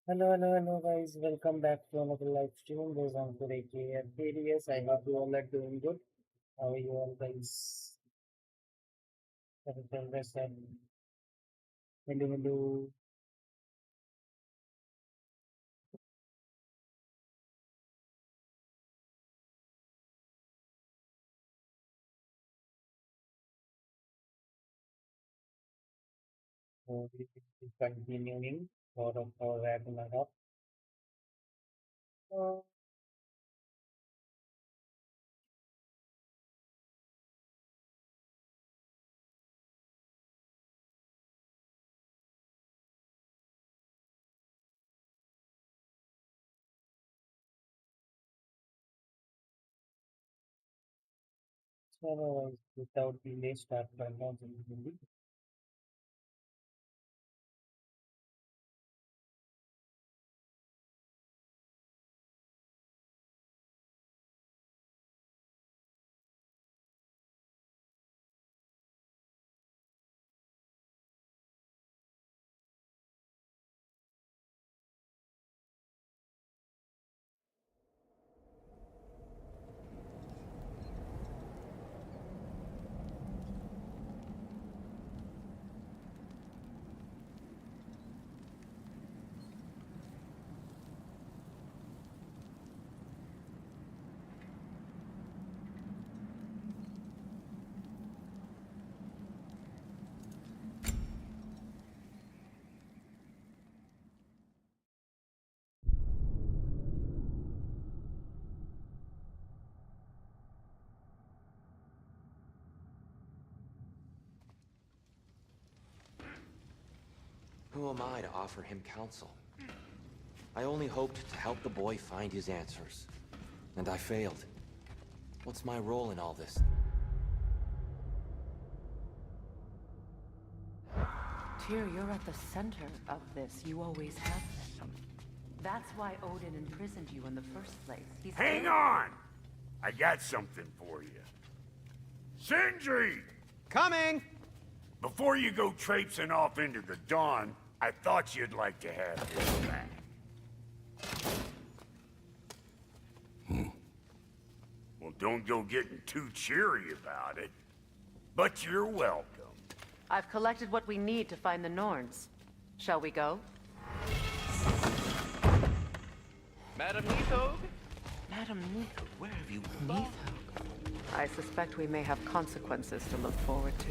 Hello guys, welcome back to another live stream. This is Ankur aka Aetherius. I hope you all are doing good. How are you all guys? Hello, hello. So we will be continuing for our Ragnarok. Uh, so without delay, start right now. Who am I to offer him counsel? I only hoped to help the boy find his answers. And I failed. What's my role in all this? Tyr, you're at the center of this. You always have been. That's why Odin imprisoned you in the first place. Hang on! I got something for you. Sindri! Coming! Before you go traipsing off into the dawn, I thought you'd like to have this back. Well, don't go getting too cheery about it. But you're welcome. I've collected what we need to find the Norns. Shall we go? Madam Neathog? Madam Nico, where have you Neathog. I suspect we may have consequences to look forward to.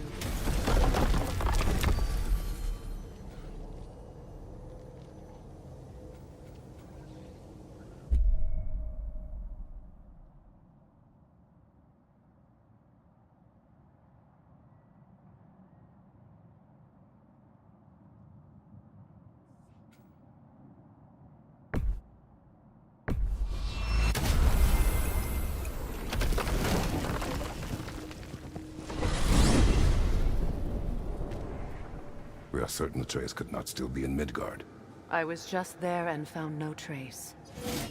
We are certain the trace could not still be in Midgard. I was just there and found no trace.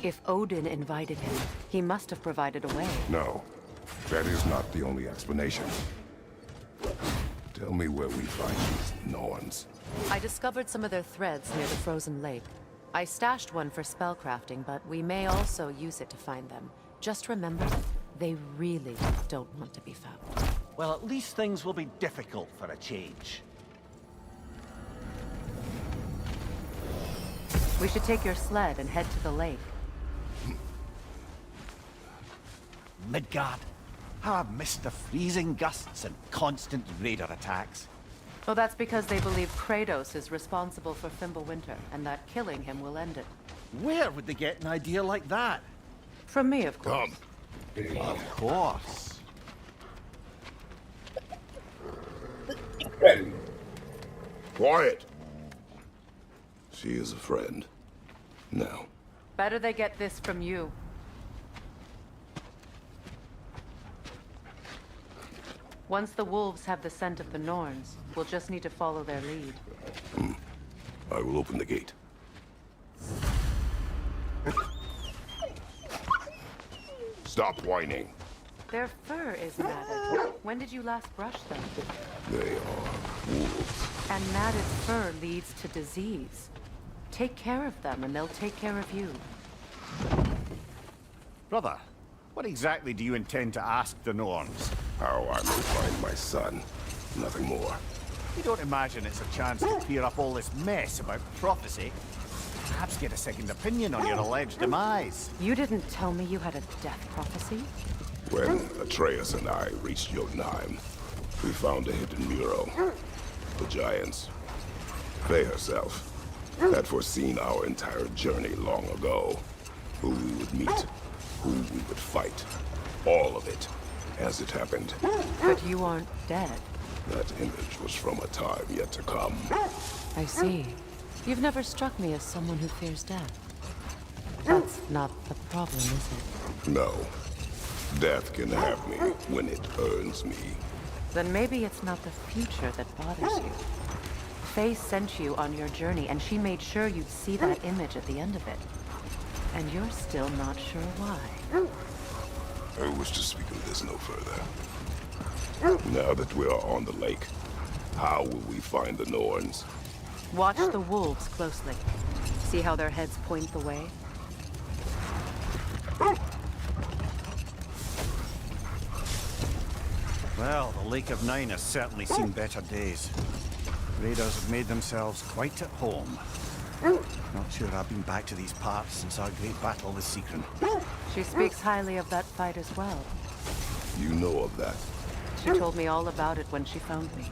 If Odin invited him, he must have provided a way. No, that is not the only explanation. Tell me where we find these Norns. I discovered some of their threads near the frozen lake. I stashed one for spellcrafting, but we may also use it to find them. Just remember, they really don't want to be found. Well, at least things will be difficult for a change. We should take your sled and head to the lake. Midgard. How I've missed the freezing gusts and constant raider attacks. Well, that's because they believe Kratos is responsible for Fimbulwinter, and that killing him will end it. Where would they get an idea like that? From me, of course. Come. Of course. Quiet. She is a friend. Now. Better they get this from you. Once the wolves have the scent of the Norns, we'll just need to follow their lead. I will open the gate. Stop whining. Their fur is matted. When did you last brush them? They are wolves. And matted fur leads to disease. Take care of them, and they'll take care of you. Brother, what exactly do you intend to ask the Norns? How I may find my son. Nothing more. You don't imagine it's a chance to clear up all this mess about prophecy? Perhaps get a second opinion on your alleged demise. You didn't tell me you had a death prophecy? When Atreus and I reached Jotunheim, we found a hidden mural. The Giants, Faye herself, had foreseen our entire journey long ago. Who we would meet, who we would fight. All of it, as it happened. But you aren't dead. That image was from a time yet to come. I see. You've never struck me as someone who fears death. That's not the problem, is it? No. Death can have me when it earns me. Then maybe it's not the future that bothers you. Faye sent you on your journey, and she made sure you'd see that image at the end of it. And you're still not sure why. I wish to speak of this no further. Now that we are on the lake, how will we find the Norns? Watch the wolves closely. See how their heads point the way? Well, the Lake of Nine has certainly seen better days. Raiders have made themselves quite at home. Not sure I've been back to these parts since our great battle with Secret. She speaks highly of that fight as well. You know of that. She told me all about it when she found me.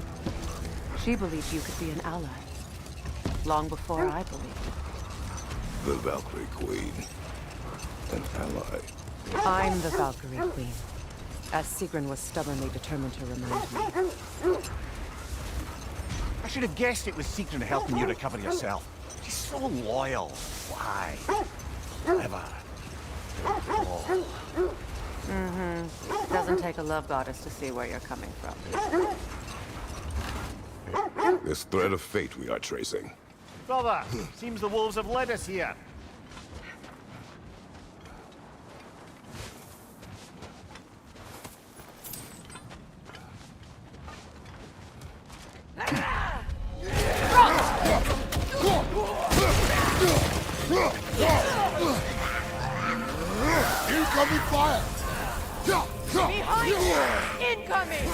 She believed you could be an ally. Long before I believed it. The Valkyrie Queen. An ally. I'm the Valkyrie Queen, as Sigrun was stubbornly determined to remind me. I should have guessed it was Secret helping you recover yourself. She's so loyal. Why? Clever. Oh. Doesn't take a love goddess to see where you're coming from. This thread of fate we are tracing. Brother, seems the wolves have led us here. Incoming fire! Behind you! Incoming!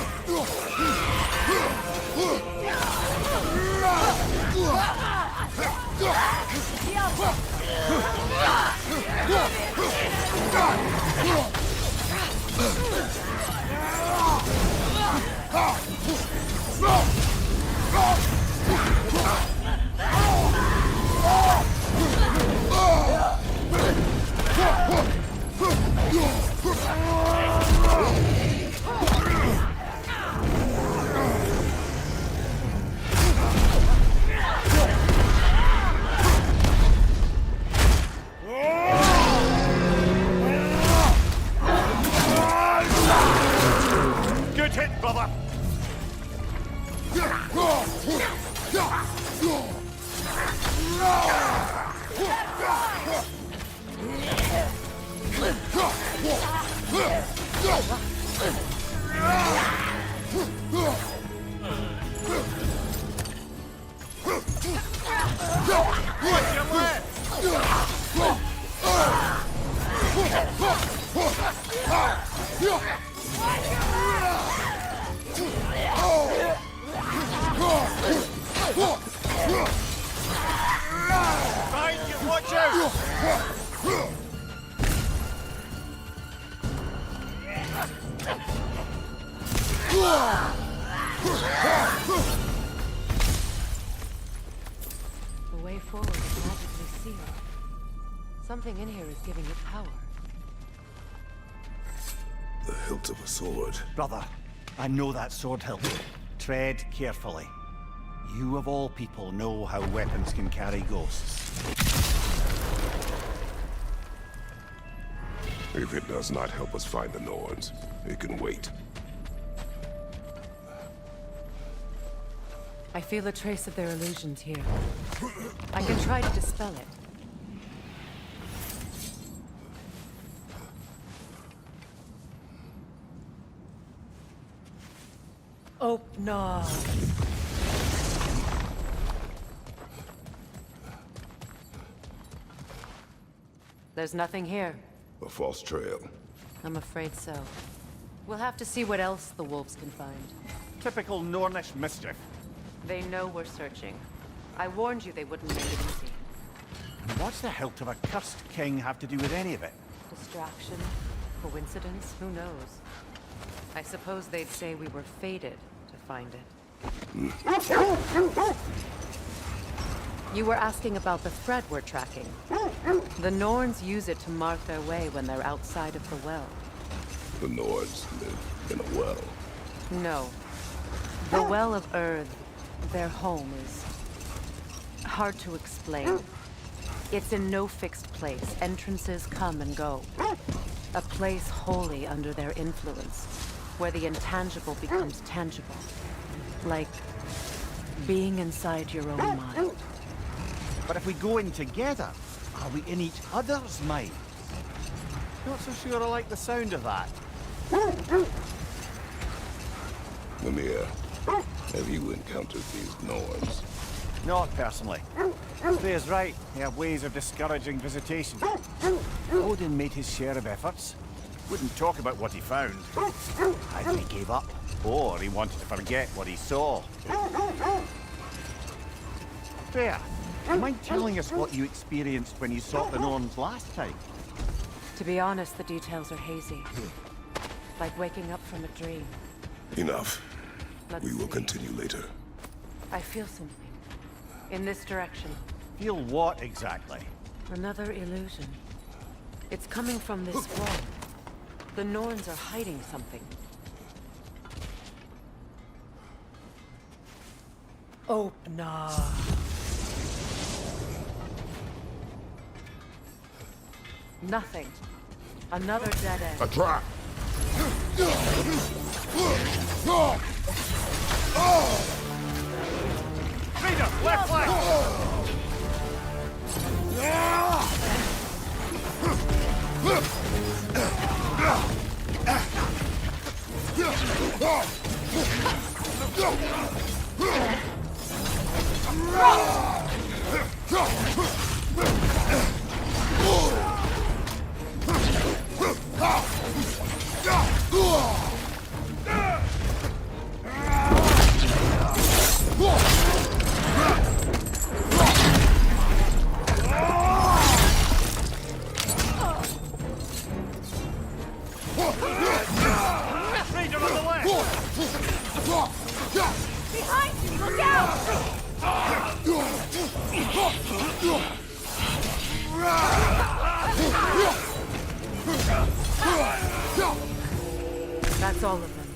Good hit, brother. Watch your left. Behind you, watch out! The way forward is magically sealed. Something in here is giving it power. The hilt of a sword. Brother, I know that sword hilt. Tread carefully. You of all people know how weapons can carry ghosts. If it does not help us find the Norns, it can wait. I feel a trace of their illusions here. I can try to dispel it. Oh, no. There's nothing here. A false trail. I'm afraid so. We'll have to see what else the wolves can find. Typical Nornish mischief. They know we're searching. I warned you they wouldn't make it easy. And what's the hilt of a cursed king have to do with any of it? Distraction? Coincidence? Who knows? I suppose they'd say we were fated to find it. You were asking about the thread we're tracking. The Norns use it to mark their way when they're outside of the well. The Nords live in a well. No. The Well of Earth, their home, is hard to explain. It's in no fixed place. Entrances come and go. A place wholly under their influence, where the intangible becomes tangible. Like being inside your own mind. But if we go in together, are we in each other's mind? Not so sure I like the sound of that. Mimir, have you encountered these Norns? Not personally. Freya's right. They have ways of discouraging visitation. Odin made his share of efforts. Wouldn't talk about what he found. Either he gave up, or he wanted to forget what he saw. Freya, do you mind telling us what you experienced when you sought the Norns last time? To be honest, the details are hazy. Like waking up from a dream. Enough. Let's We will see. continue later. I feel something. In this direction. Feel what exactly? Another illusion. It's coming from this wall. The Norns are hiding something. Opener. Nothing. Another dead end. A trap! Freedom! Left flank! Freedom on the left! Behind you! Look out! That's all of them.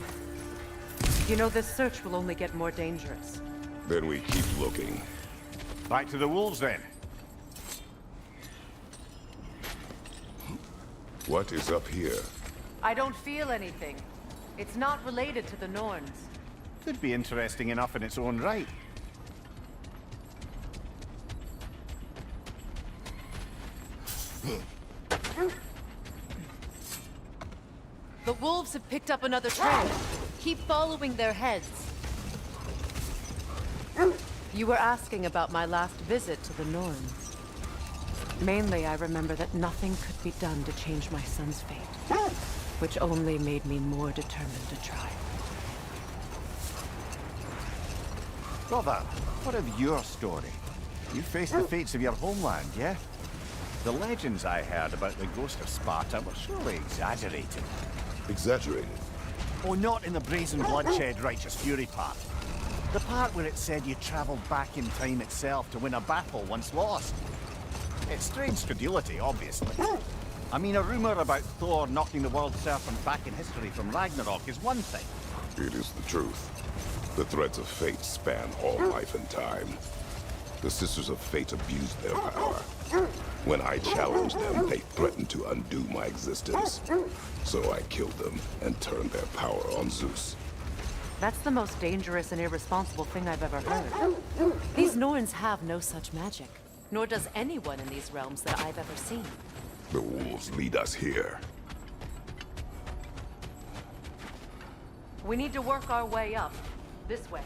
You know, this search will only get more dangerous. Then we keep looking. Back to the wolves then. What is up here? I don't feel anything. It's not related to the Norns. Could be interesting enough in its own right. The wolves have picked up another trail. Keep following their heads. You were asking about my last visit to the Norns. Mainly, I remember that nothing could be done to change my son's fate, which only made me more determined to try. Brother, what of your story? You faced the fates of your homeland, yeah? The legends I heard about the ghost of Sparta were surely exaggerated. Exaggerated. Oh, not in the brazen bloodshed righteous fury part. The part where it said you travelled back in time itself to win a battle once lost. It's strange credulity, obviously. I mean, a rumour about Thor knocking the world serpent back in history from Ragnarok is one thing. It is the truth. The threads of fate span all life and time. The Sisters of Fate abused their power. When I challenged them, they threatened to undo my existence. So I killed them and turned their power on Zeus. That's the most dangerous and irresponsible thing I've ever heard. These Norns have no such magic, nor does anyone in these realms that I've ever seen. The wolves lead us here. We need to work our way up. This way.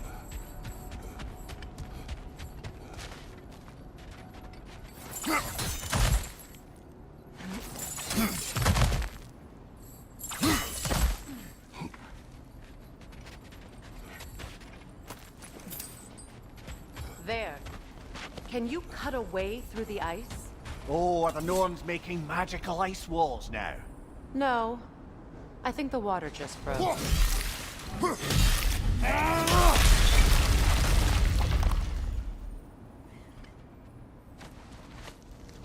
Can you cut a way through the ice? Oh, are the Norns making magical ice walls now? No. I think the water just froze.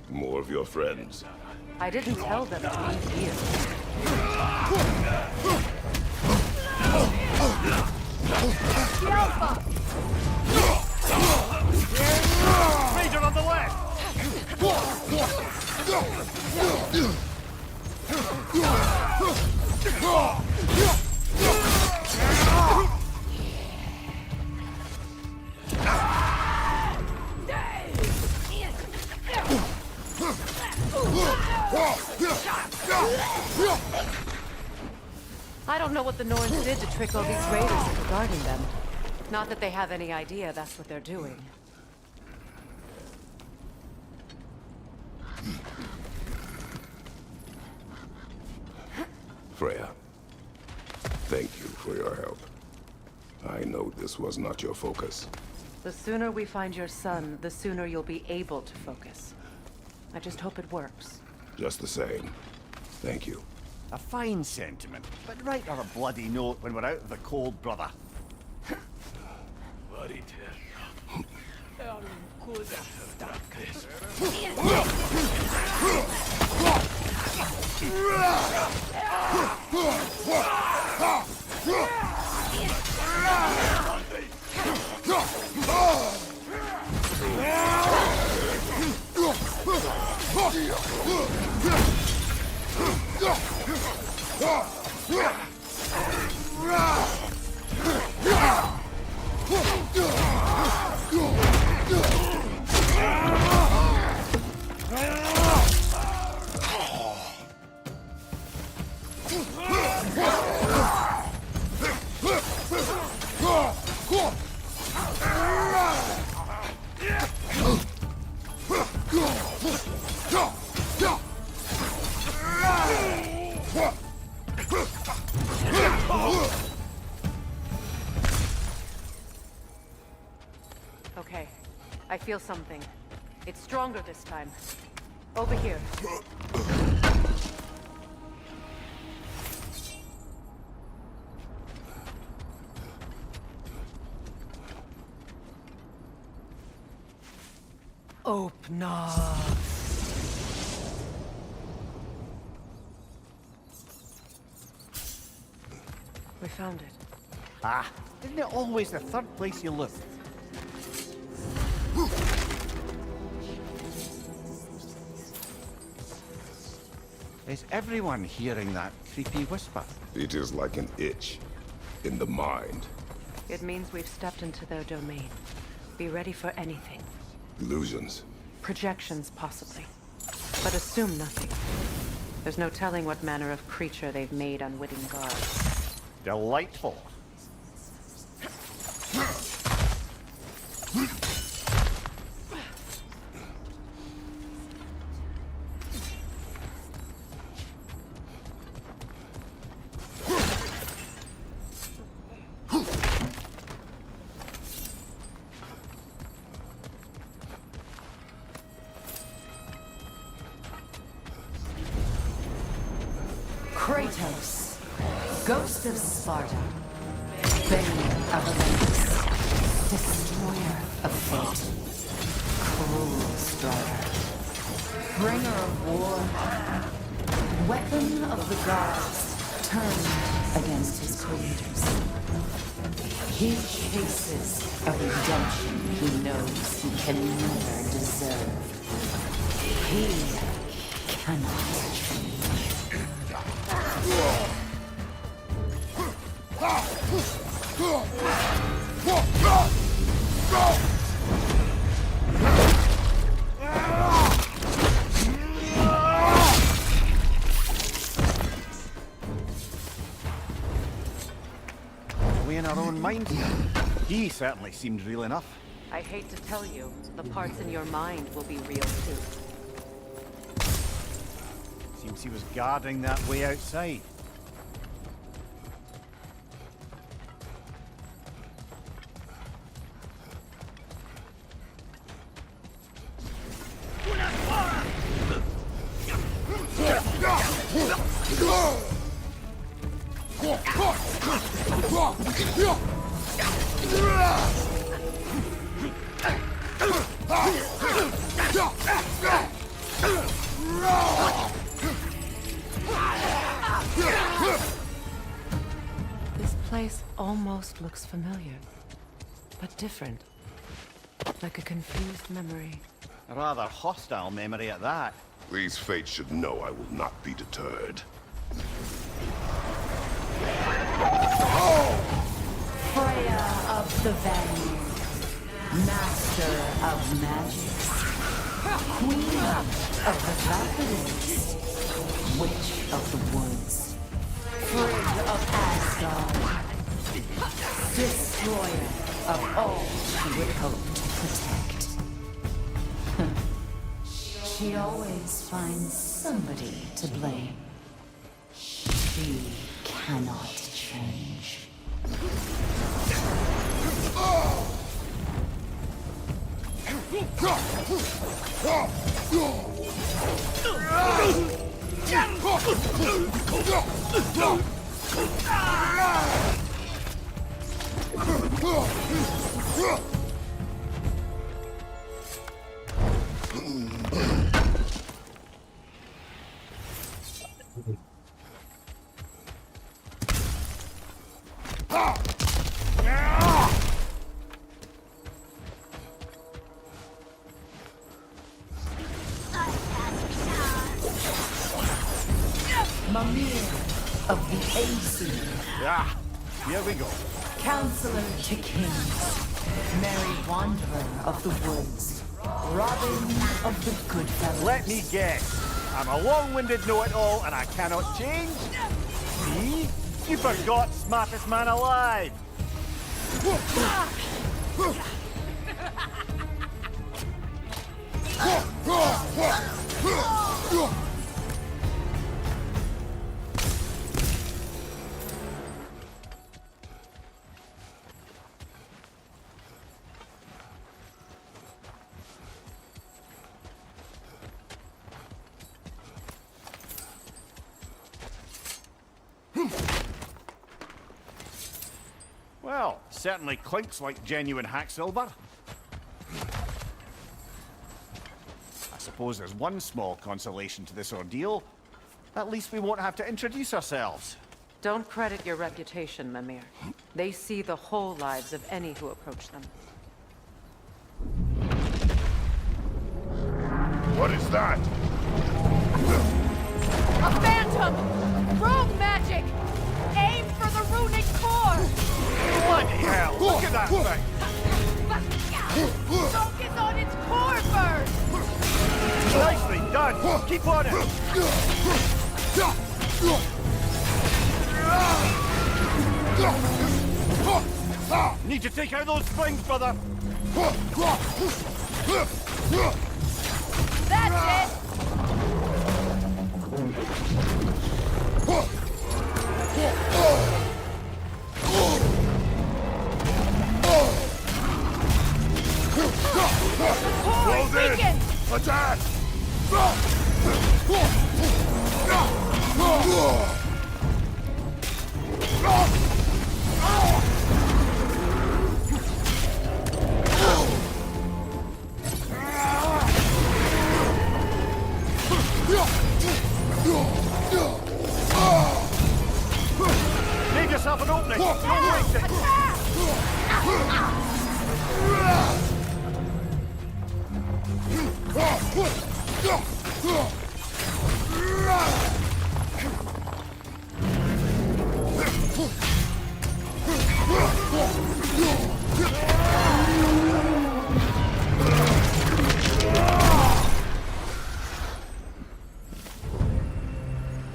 More of your friends. I didn't tell them to be here. Ranger on the left! I don't know what the Norns did to trick all these raiders into guarding them. Not that they have any idea that's what they're doing. Freya, thank you for your help. I know this was not your focus. The sooner we find your son, the sooner you'll be able to focus. I just hope it works. Just the same, thank you. A fine sentiment, but write on a bloody note when we're out of the cold, brother. Okay, I feel something. It's stronger this time. Over here. Open up. We found it. Ah, isn't it always the third place you look? Is everyone hearing that creepy whisper? It is like an itch in the mind. It means we've stepped into their domain. Be ready for anything. Illusions. Projections, possibly. But assume nothing. There's no telling what manner of creature they've made unwitting guards. Delightful. Kratos, Ghost of Sparta, Bane of Olympus, Destroyer of Fate, Cruel Strider, Bringer of War, Weapon of the Gods, turned against his creators. He chases a redemption he knows he can never deserve. He cannot change. Are we in our own mind here? He certainly seemed real enough. I hate to tell you, the parts in your mind will be real too. Seems he was guarding that way outside. This place almost looks familiar, but different. Like a confused memory. A rather hostile memory at that. These fates should know I will not be deterred. Freya of the Vanguard, Master of Magic, Queen of the Valkyries, Witch of the Woods, Frigg of Asgard, Destroyer of all she would hope to protect. She always finds somebody to blame. She cannot change. Of the AC. Ah, here we go. Counselor to Kings, Merry Wanderer of the Woods, Robin of the Goodfellas. Let me guess. I'm a long-winded know-it-all and I cannot change? See? You forgot smartest man alive. Well, certainly clinks like genuine hack silver. I suppose there's one small consolation to this ordeal. At least we won't have to introduce ourselves. Don't credit your reputation, Mimir. They see the whole lives of any who approach them. What is that? A phantom! Rogue magic! Aim for the runic core! Bloody hell! Look at that thing! Focus on its core first! Nicely done! Keep on it! Need to take out those things, brother! That's it! Close in! Attack! Leave yourself an opening! Don't waste it!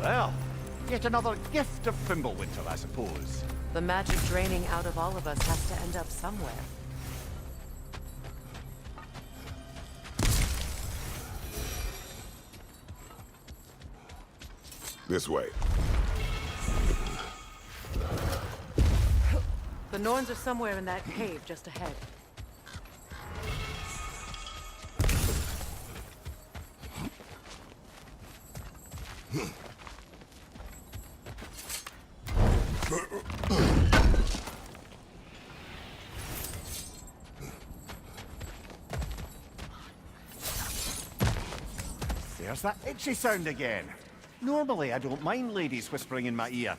Well, yet another gift of Fimbulwinter, I suppose. The magic draining out of all of us has to end up somewhere. This way. The Norns are somewhere in that cave just ahead. There's that itchy sound again. Normally I don't mind ladies whispering in my ear,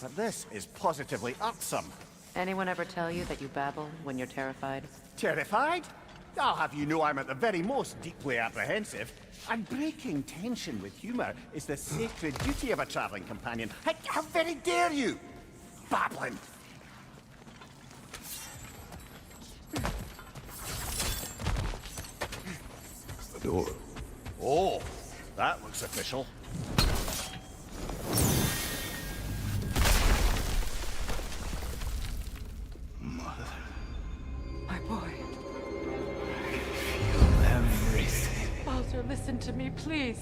but this is positively irksome. Anyone ever tell you that you babble when you're terrified? Terrified? I'll have you know I'm at the very most deeply apprehensive. And breaking tension with humour is the sacred duty of a travelling companion. How very dare you! Babbling! It's the door. Oh, that looks official. My boy. Everything. Baldur, listen to me, please.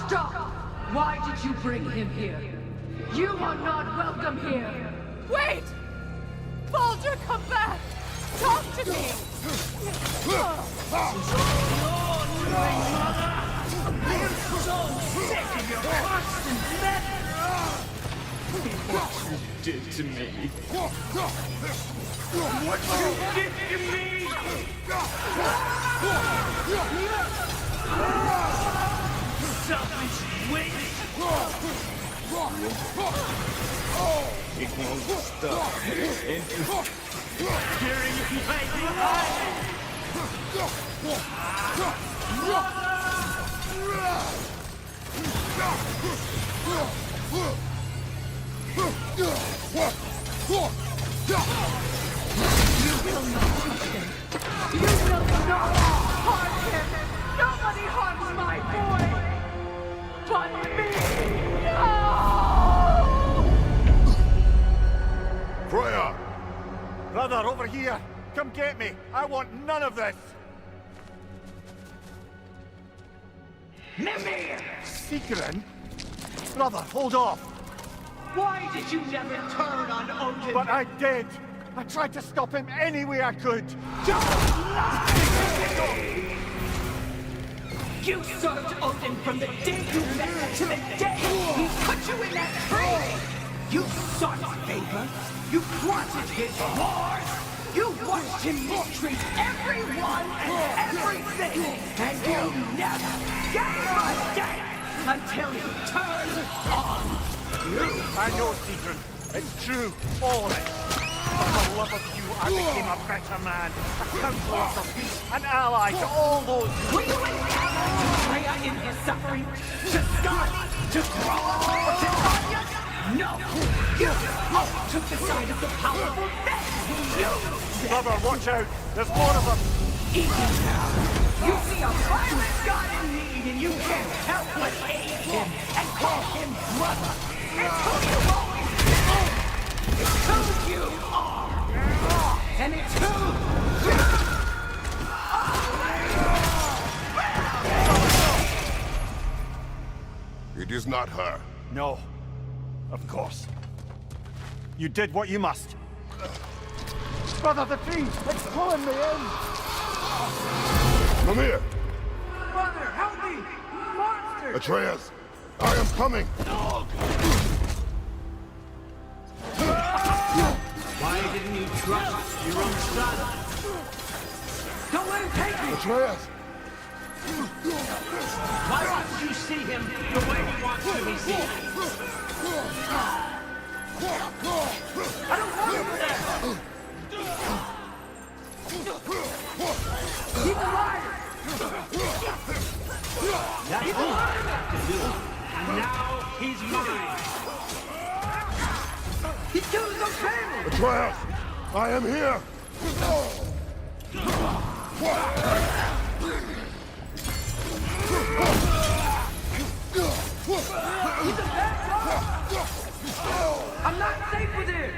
Stop! Why did you bring him here? You are not welcome here! Wait! Baldur, come back! Talk to me! What you did to me. What you did to me! Selfish waste! It won't stop. Hearing my eyes! You will not harm him! Nobody harms my boy! But me! No! Freya! Brother, over here! Come get me! I want none of this! Mimir! Secret? Brother, hold off! Why did you never turn on Odin? But I did! I tried to stop him any way I could! You served Odin from the day you met him to the day he put you in that tree! You sought favor, you wanted his wars, you watched him mistreat everyone and everything, and you never gave a damn until he turned on you! I know, Secret. It's true, all of it. For the love of you, I became a better man, a counselor for peace, an ally to all those who... Were you encountered to Freya in his suffering? To Scott? To Thrall? Or to Anya? No! You always took the side of the powerful, then you said... Brother, watch out! There's more of them! Even now, you see a violent god in need and you can't help but aid him and call him brother. It's who you've always been! It's who you are! And it's who you are! It is not her. No. Of course. You did what you must. Brother, the tree! It's pulling me in! Mimir! Brother, help me! Monster! Atreus! I am coming! Why didn't you trust your own son? Don't let him take me! Atreus! Why don't you see him the way he wants to be seen? I don't want him there! He's alive! That's all I have to do. And now he's mine. He killed his own family! Atreus! I am here! He's a bad guy! I'm not safe with him!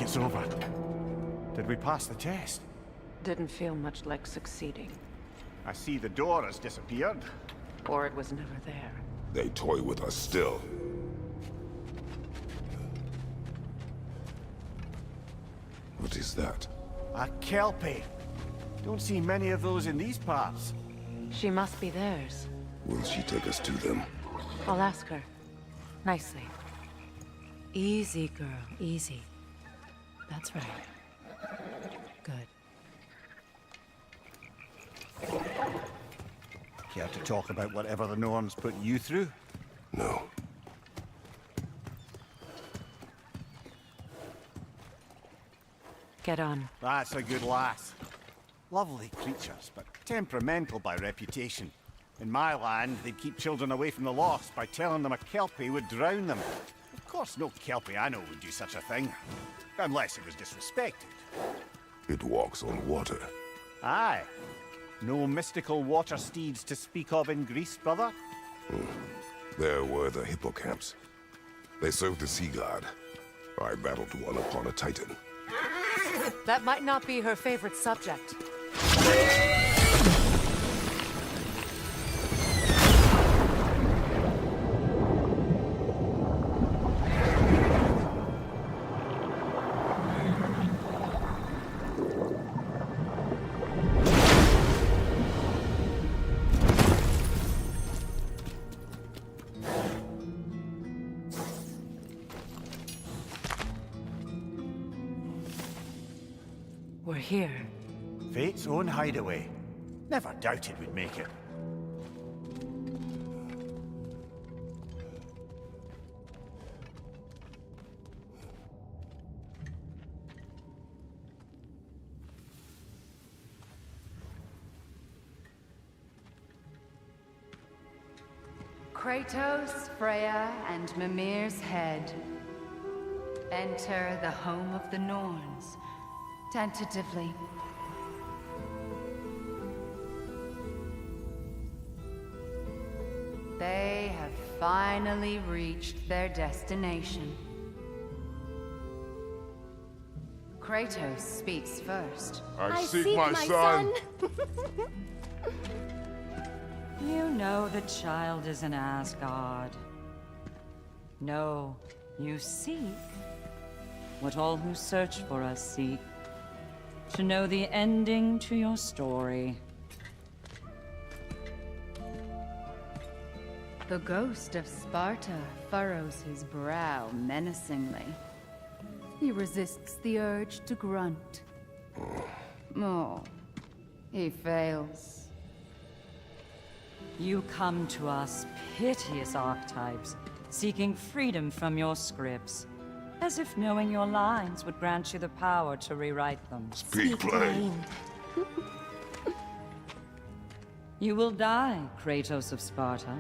it's over. Did we pass the test? Didn't feel much like succeeding. I see the door has disappeared. Or it was never there. They toy with us still. What is that? A kelpie. Don't see many of those in these parts. She must be theirs. Will she take us to them? I'll ask her. Nicely. Easy, girl. Easy. That's right. Good. Care to talk about whatever the Norns put you through? No. Get on. That's a good lass. Lovely creatures, but temperamental by reputation. In my land, they'd keep children away from the lost by telling them a kelpie would drown them. Of course, no kelpie I know would do such a thing. Unless it was disrespected. It walks on water. Aye. No mystical water steeds to speak of in Greece, brother? There were the hippocamps. They served the sea god. I battled one upon a titan. That might not be her favorite subject. We're here. Fate's own hideaway. Never doubted we'd make it. Kratos, Freya, and Mimir's head. Enter the home of the Norns. Tentatively. They have finally reached their destination. Kratos speaks first. I seek my son. You know the child is in Asgard. No, you seek what all who search for us seek. To know the ending to your story. The ghost of Sparta furrows his brow menacingly. He resists the urge to grunt. Oh, he fails. You come to us, piteous archetypes, seeking freedom from your scripts. As if knowing your lines would grant you the power to rewrite them. Speak plain. You will die, Kratos of Sparta.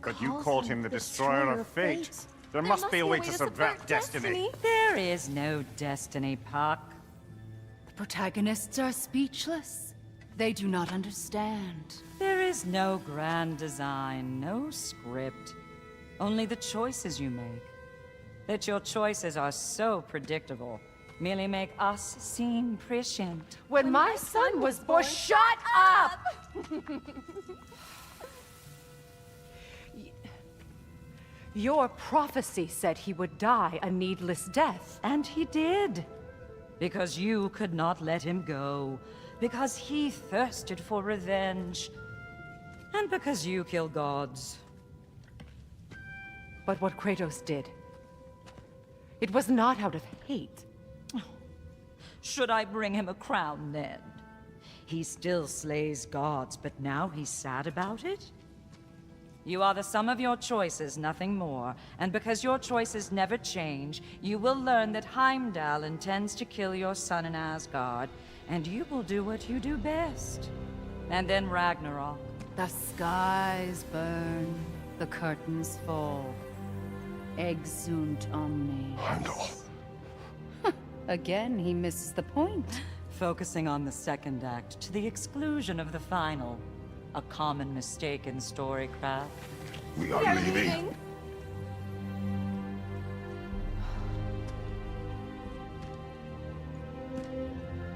But you called him the destroyer of fate. There must be a way to subvert destiny. There is no destiny, Puck. The protagonists are speechless. They do not understand. There is no grand design, no script. Only the choices you make. That your choices are so predictable, merely make us seem prescient. When my son was born, shut up! Your prophecy said he would die a needless death. And he did. Because you could not let him go. Because he thirsted for revenge. And because you kill gods. But what Kratos did, it was not out of hate. Should I bring him a crown then? He still slays gods, but now he's sad about it? You are the sum of your choices, nothing more. And because your choices never change, you will learn that Heimdall intends to kill your son in Asgard, and you will do what you do best. And then Ragnarok. The skies burn, the curtains fall. Exunt omnes. Heimdall. Again, he misses the point. Focusing on the second act to the exclusion of the final. A common mistake in storycraft. We are leaving.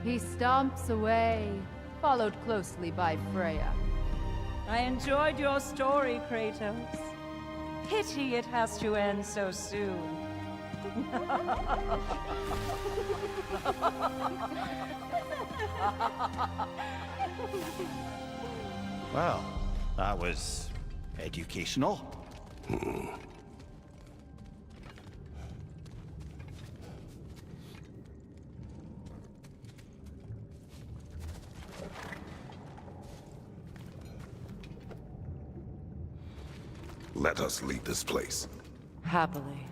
He stomps away, followed closely by Freya. I enjoyed your story, Kratos. Pity it has to end so soon. Well, that was educational. Let us leave this place. Happily.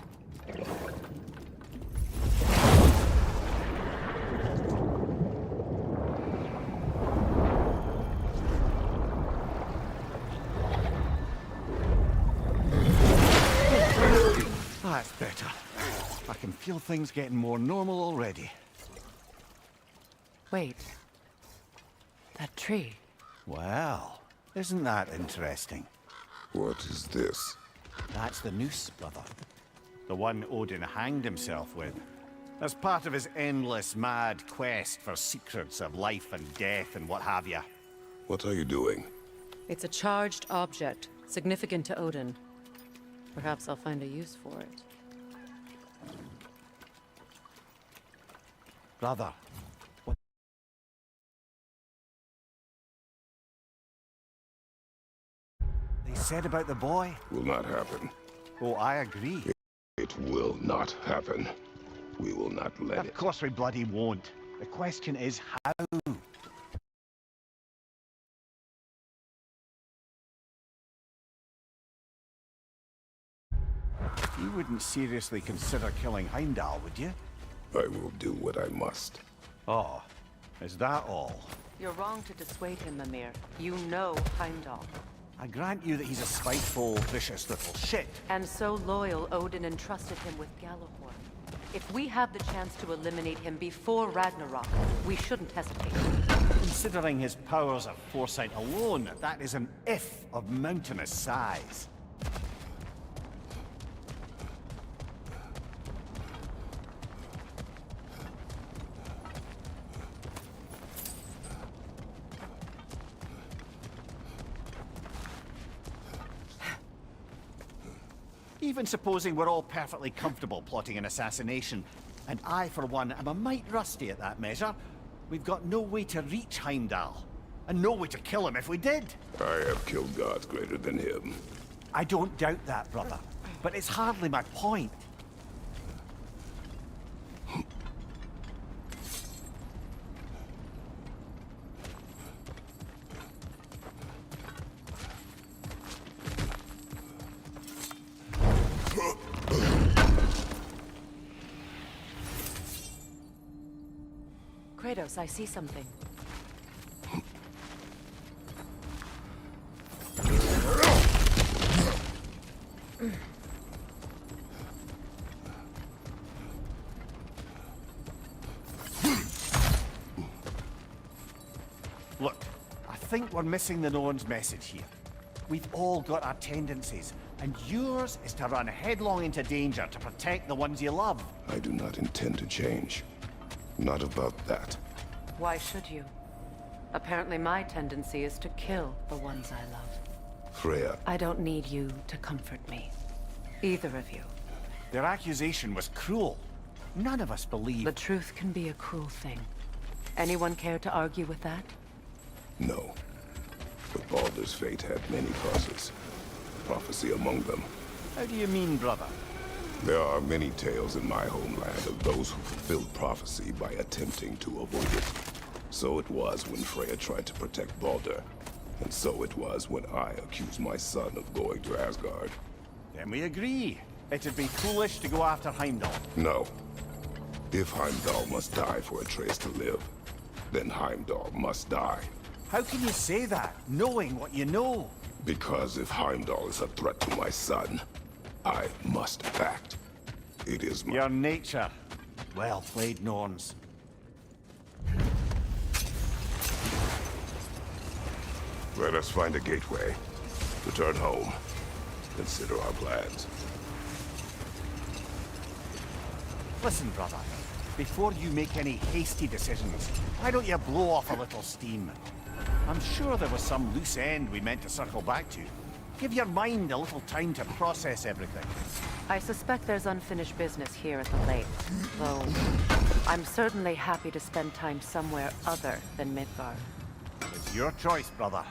That's better. I can feel things getting more normal already. Wait. That tree. Well, isn't that interesting? What is this? That's the noose, brother. The one Odin hanged himself with. As part of his endless, mad quest for secrets of life and death and what have you. What are you doing? It's a charged object, significant to Odin. Perhaps I'll find a use for it. Brother, they said about the boy? Will not happen. Oh, I agree. It will not happen. We will not let Of it. course we bloody won't. The question is how? You wouldn't seriously consider killing Heimdall, would you? I will do what I must. Oh, is that all? You're wrong to dissuade him, Mimir. You know Heimdall. I grant you that he's a spiteful, vicious little shit. And so loyal, Odin entrusted him with Gjallarhorn. If we have the chance to eliminate him before Ragnarok, we shouldn't hesitate. Considering his powers of foresight alone, that is an if of mountainous size. Even supposing we're all perfectly comfortable plotting an assassination, and I, for one, am a mite rusty at that measure, we've got no way to reach Heimdall, and no way to kill him if we did. I have killed gods greater than him. I don't doubt that, brother, but it's hardly my point. Kratos, I see something. Look, I think we're missing the Norn's message here. We've all got our tendencies, and yours is to run headlong into danger to protect the ones you love. I do not intend to change. Not about that. Why should you? Apparently my tendency is to kill the ones I love. Freya, I don't need you to comfort me. Either of you. Their accusation was cruel. None of us believe. The truth can be a cruel thing. Anyone care to argue with that? no. But Baldur's fate had many causes. Prophecy among them. How do you mean, brother? There are many tales in my homeland of those who fulfilled prophecy by attempting to avoid it. So it was when Freya tried to protect Baldur. And so it was when I accused my son of going to Asgard. Then we agree. It'd be foolish to go after Heimdall. No. If Heimdall must die for Atreus to live, then Heimdall must die. How can you say that, knowing what you know? Because if Heimdall is a threat to my son, I must act. It is my... Your nature. Well played, Norns. Let us find a gateway. Return home. Consider our plans. Listen, brother. Before you make any hasty decisions, why don't you blow off a little steam? I'm sure there was some loose end we meant to circle back to. Give your mind a little time to process everything. I suspect there's unfinished business here at the lake, though I'm certainly happy to spend time somewhere other than Midgard. It's your choice, brother.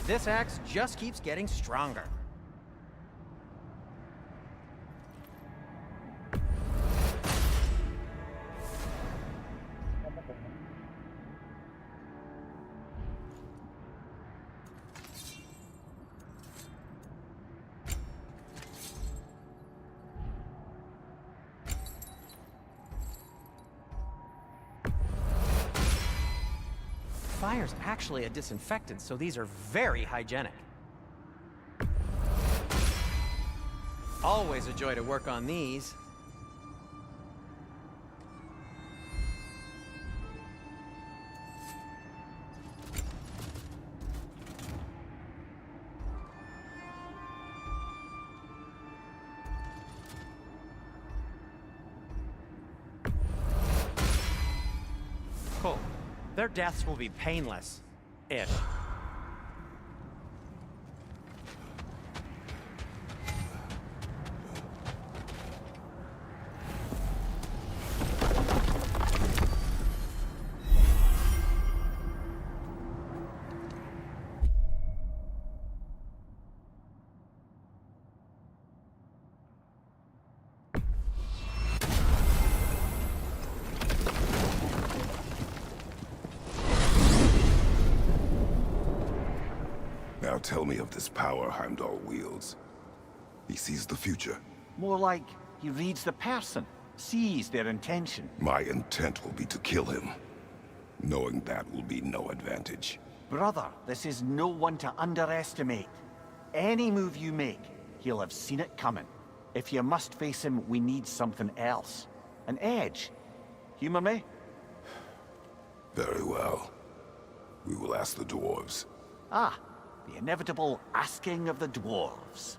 This axe just keeps getting stronger. Fire's actually a disinfectant, so these are very hygienic. Always a joy to work on these. Cool. Their deaths will be painless-ish. Now tell me of this power Heimdall wields. He sees the future. More like he reads the person, sees their intention. My intent will be to kill him. Knowing that will be no advantage. Brother, this is no one to underestimate. Any move you make, he'll have seen it coming. If you must face him, we need something else. An edge. Humor me? Very well. We will ask the dwarves. Ah, the inevitable asking of the dwarves.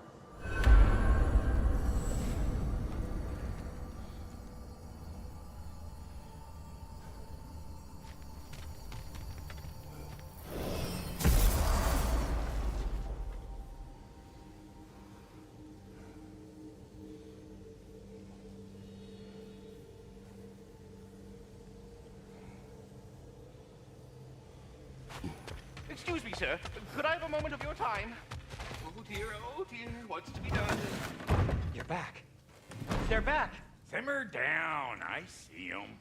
Excuse me, sir. Could I have a moment of your time? Oh dear, what's to be done? You're back. They're back! Simmer down, I see 'em.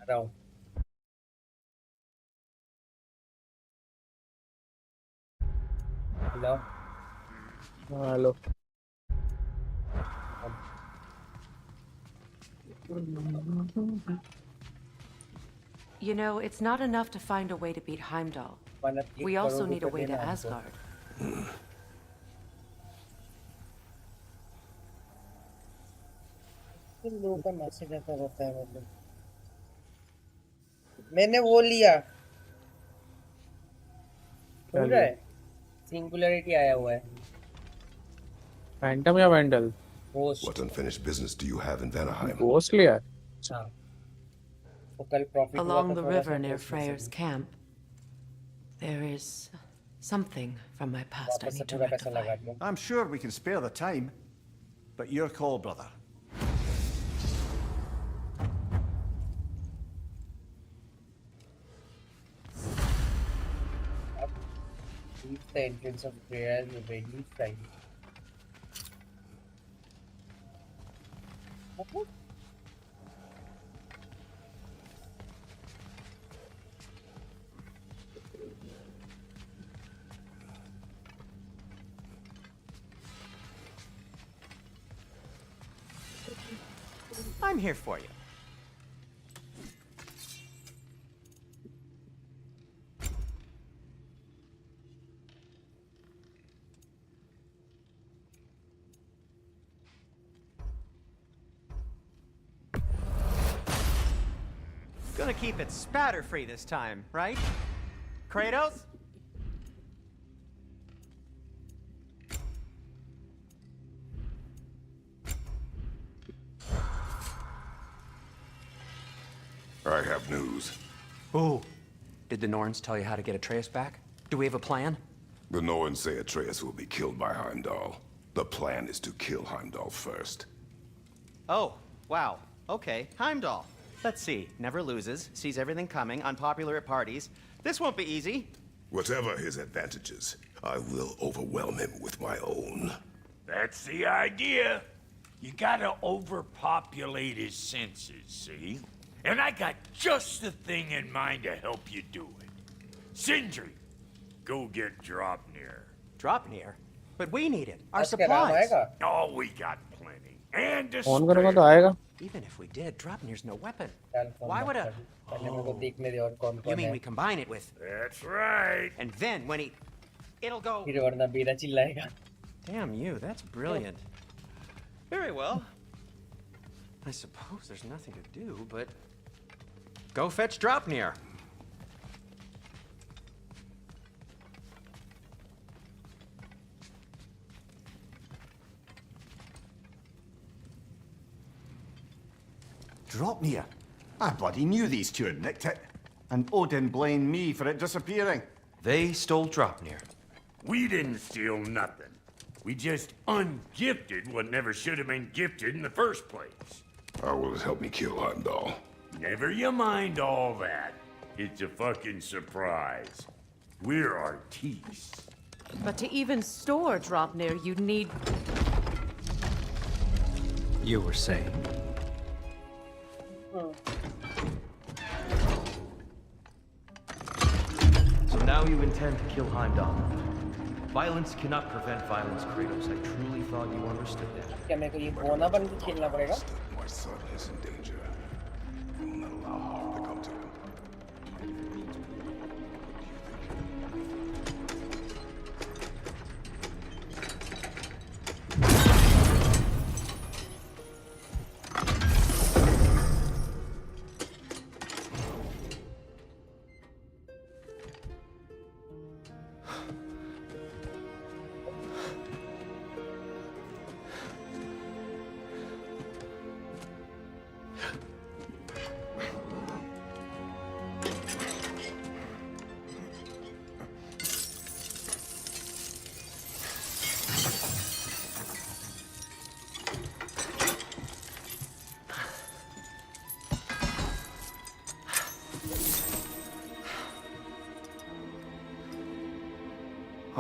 Around. Hello? Hello. You know, it's not enough to find a way to beat Heimdall. We also need a way to Asgard. लोगों का message आता रहता है मतलब मैंने वो लिया सुन रहा है सिंगुलैरिटी आया हुआ है फैंटम या vandal What unfinished business do you have in Vanaheim? Ghost लिया है हाँ वो कल profit Along the river near Freyr's camp, there is something from my past I need to rectify. I'm sure we can spare the time, but your call, brother. Leave the entrance of prayer ready Friday. I'm here for you. Gonna keep it spatter-free this time, right? Kratos? I have news. Ooh. Did the Norns tell you how to get Atreus back? Do we have a plan? The Norns say Atreus will be killed by Heimdall. The plan is to kill Heimdall first. Oh, wow. Okay, Heimdall. Let's see. Never loses, sees everything coming, unpopular at parties. This won't be easy. Whatever his advantages, I will overwhelm him with my own. That's the idea. You gotta overpopulate his senses, see? And I got just the thing in mind to help you do it. Sindri, go get Dropnir. Dropnir? But we need it. Our supplies. Oh, we got plenty. And to On spare. करूँगा तो आएगा. Even if we did, Dropnir's no weapon. Why would a... You mean we combine it with... That's right. And then when he... It'll go... Damn you, that's brilliant. Very well. I suppose there's nothing to do, but... Go fetch Dropnir. Dropnir? I bloody knew these two had nicked it. And Odin blamed me for it disappearing. They stole Dropnir. We didn't steal nothing. We just ungifted what never should have been gifted in the first place. How will it help me kill Heimdall? Never you mind all that. It's a fucking surprise. We're artistes. But to even store Dropnir, you'd need... You were saying? So now you intend to kill Heimdall. Violence cannot prevent violence, Kratos. I truly thought you understood that. My son is in danger. I will not allow harm to come to him.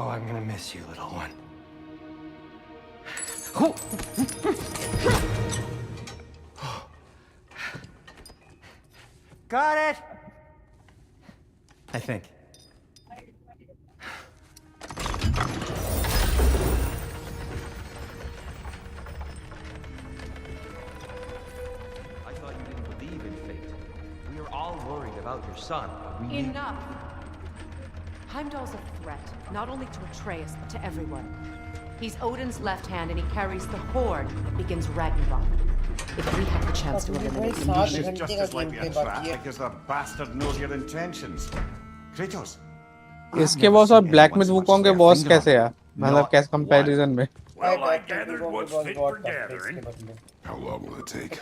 Oh, I'm gonna miss you, little one. Got it! I think. I thought you didn't believe in fate. We are all worried about your son. But we Enough! Heimdall's a threat, not only to Atreus, but to everyone. He's Odin's left hand, and he carries the horde that begins Ragnarok. If we have the chance to eliminate him, She's just as likely a trap because the bastard knows your intentions. Kratos. इसके boss और black myth Wukong के boss कैसे हैं? मतलब कैसे comparison में? Well, I gathered what's fit for gathering. How long will it take?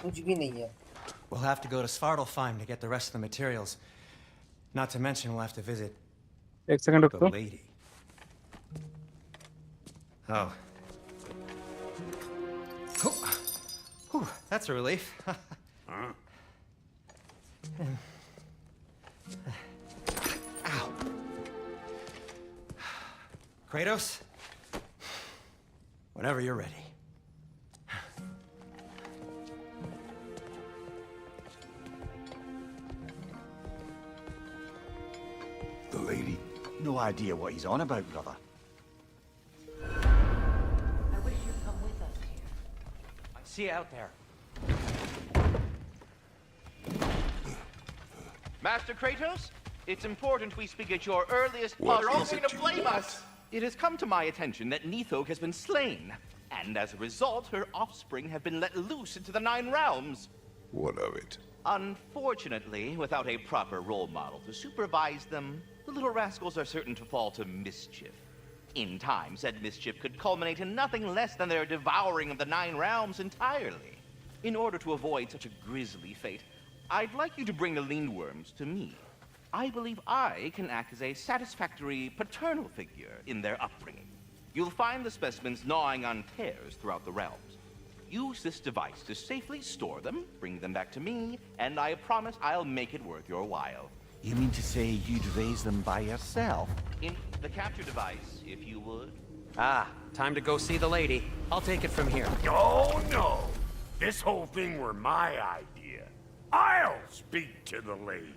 We'll have to go to Svartalfheim to get the rest of the materials. Not to mention we'll have to visit एक second रुक the तो. lady. Oh. Whew, that's a relief. Huh? Ow. Kratos, whenever you're ready. The lady? No idea what he's on about, brother. I wish you'd come with us here. I see you out there. Master Kratos, it's important we speak at your earliest What possible... is You're it all going to you blame want? us! It has come to my attention that Nithog has been slain, and as a result, her offspring have been let loose into the Nine Realms. What of it? Unfortunately, without a proper role model to supervise them, the little rascals are certain to fall to mischief. In time, said mischief could culminate in nothing less than their devouring of the Nine Realms entirely. In order to avoid such a grisly fate, I'd like you to bring the Lindworms to me. I believe I can act as a satisfactory paternal figure in their upbringing. You'll find the specimens gnawing on tears throughout the realms. Use this device to safely store them, bring them back to me, and I promise I'll make it worth your while. You mean to say you'd raise them by yourself? In the capture device, if you would. Ah, time to go see the lady. I'll take it from here. Oh, no. This whole thing were my idea. I'll speak to the lady.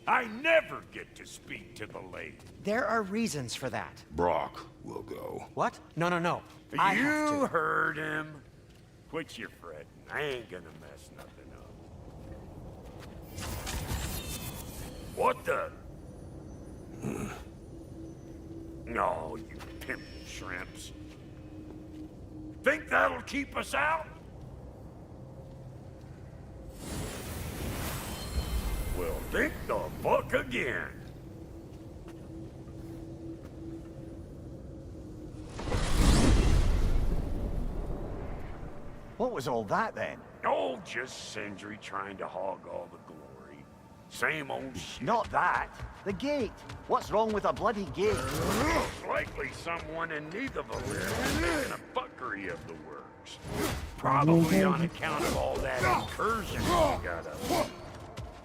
I never get to speak to the lady. There are reasons for that. Brock will go. What? No, no, no. I have You to. heard him. Quit your fretting. I ain't gonna mess nothing up. What the? No, you pimp shrimps. Think that'll keep us out? Well, think the fuck again. What was all that then? Oh, just Sindri trying to hog all the glory. Same old shit. Not that. The gate. What's wrong with a bloody gate? Most likely someone in Neitherville is making a fuckery of the works. Probably on account of all that incursion we got up.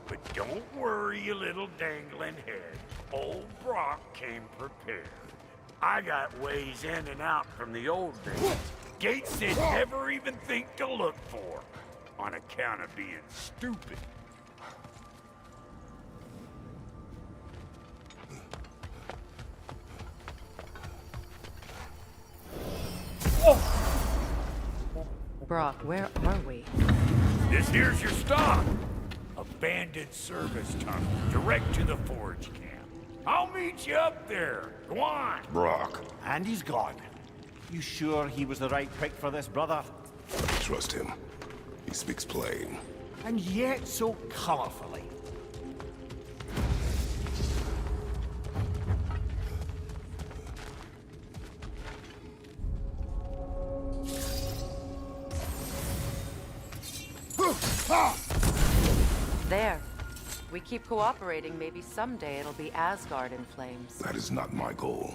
But don't worry, you little dangling head. Old Brock came prepared. I got ways in and out from the old days. Gates they'd never even think to look for, on account of being stupid. Brock, where are we? This here's your stop. Abandoned service tunnel, direct to the forge camp. I'll meet you up there. Go on. Brock. And he's gone. You sure he was the right pick for this, brother? I trust him. He speaks plain. And yet so colorfully. There. We keep cooperating, maybe someday it'll be Asgard in flames. That is not my goal.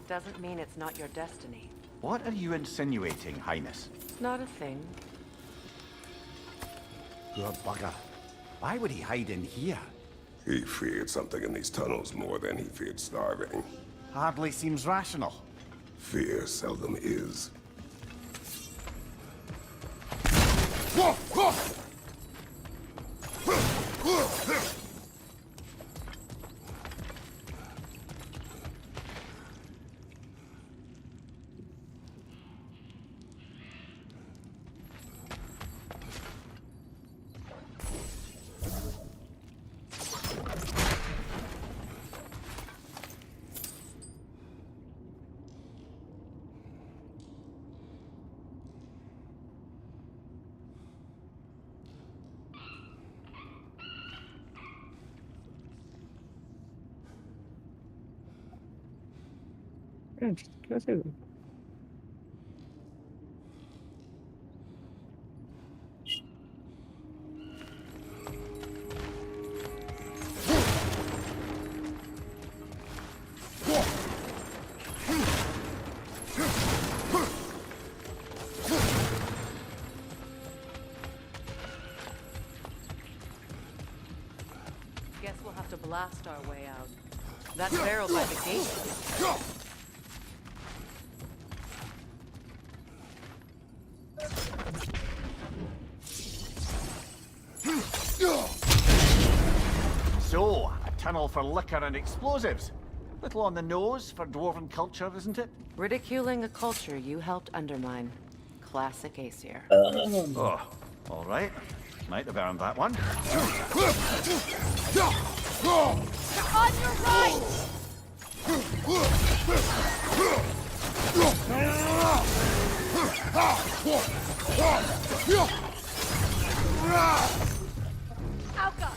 Doesn't mean it's not your destiny. What are you insinuating, Highness? Not a thing. Poor bugger. Why would he hide in here? He feared something in these tunnels more than he feared starving. Hardly seems rational. Fear seldom is. कैसे Guess we'll have to blast our way out. That barrel by the gate. So, a tunnel for liquor and explosives. Little on the nose for dwarven culture, isn't it? Ridiculing a culture you helped undermine. Classic Aesir. Oh, all right. Might have earned that one. On your right! Alka!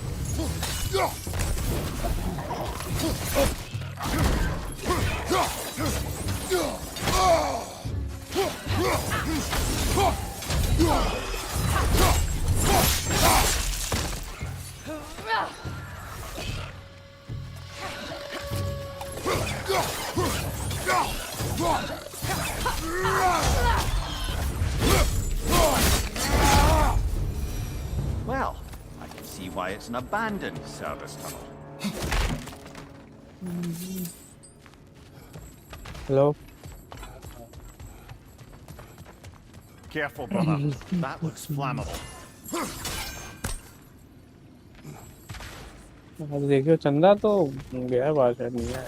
Well, I can see why it's an abandoned service tunnel. Hello. Careful, brother. That looks flammable. देखियो चंदा तो गया बाहर शायद नहीं है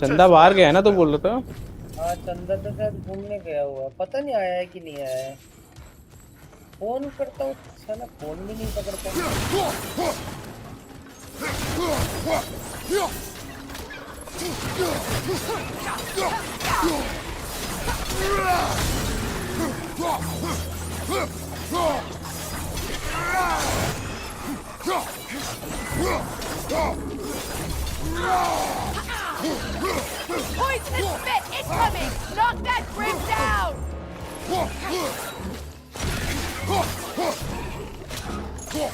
चंदा बाहर गया ना तो बोल रहा था हाँ चंदा तो शायद घूमने गया हुआ पता नहीं आया है कि नहीं आया है फोन करता हूँ साला फोन भी नहीं पकड़ता Poisonous spit incoming! Knock that grim down!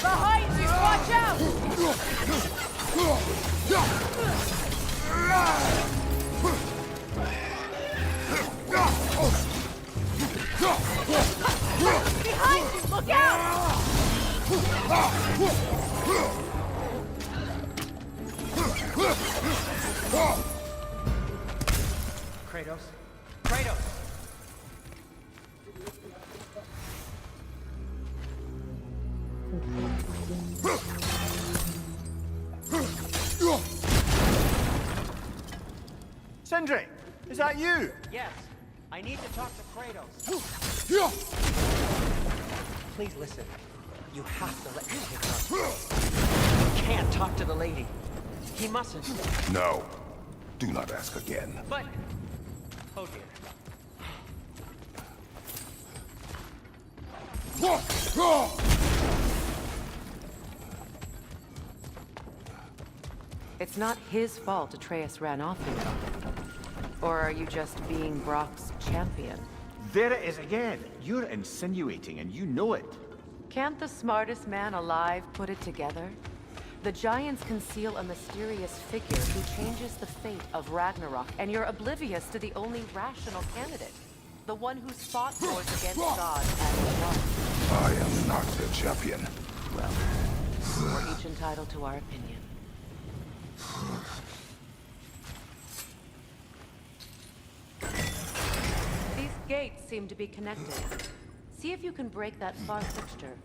Behind you, watch out! Behind you, look out! Kratos. Kratos! Sindri, is that you? Yes, I need to talk to Kratos. Please listen. You have to let me take talk. You can't talk to the lady. He mustn't. No. Do not ask again. But... Oh dear. It's not his fault Atreus ran off, you know. Or are you just being Brock's champion? There it is again. You're insinuating and you know it. Can't the smartest man alive put it together? The Giants conceal a mysterious figure who changes the fate of Ragnarok, and you're oblivious to the only rational candidate. The one who's fought wars against God and love. I am not the champion. Well, we're each entitled to our opinion. These gates seem to be connected. See if you can break that far fixture.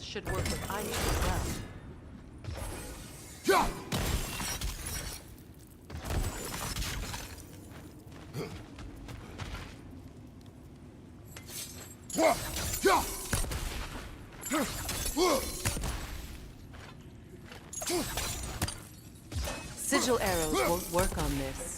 Should work with ice as well. Sigil arrows won't work on this.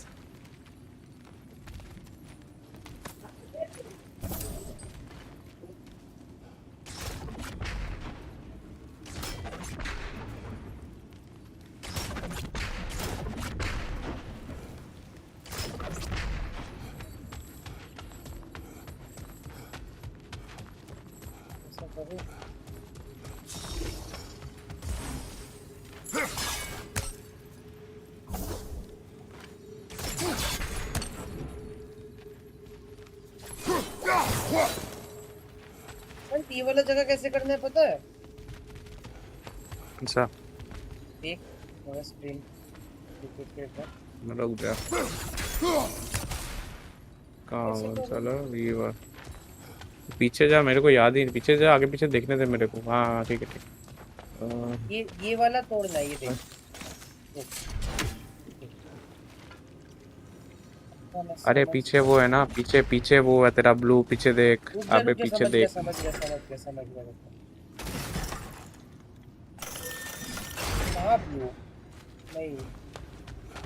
ये वाला जगह कैसे करना है पता है? अच्छा देख मेरा स्क्रीन रुक जा कहाँ चलो ये बात पीछे जा मेरे को याद ही नहीं पीछे जा आगे पीछे देखने दे मेरे को हाँ ठीक है ठीक ये वाला तोड़ना है ये देख अरे पीछे वो है ना पीछे पीछे वो है तेरा ब्लू पीछे देख अबे पीछे देख समझ गया हाँ ब्लू नहीं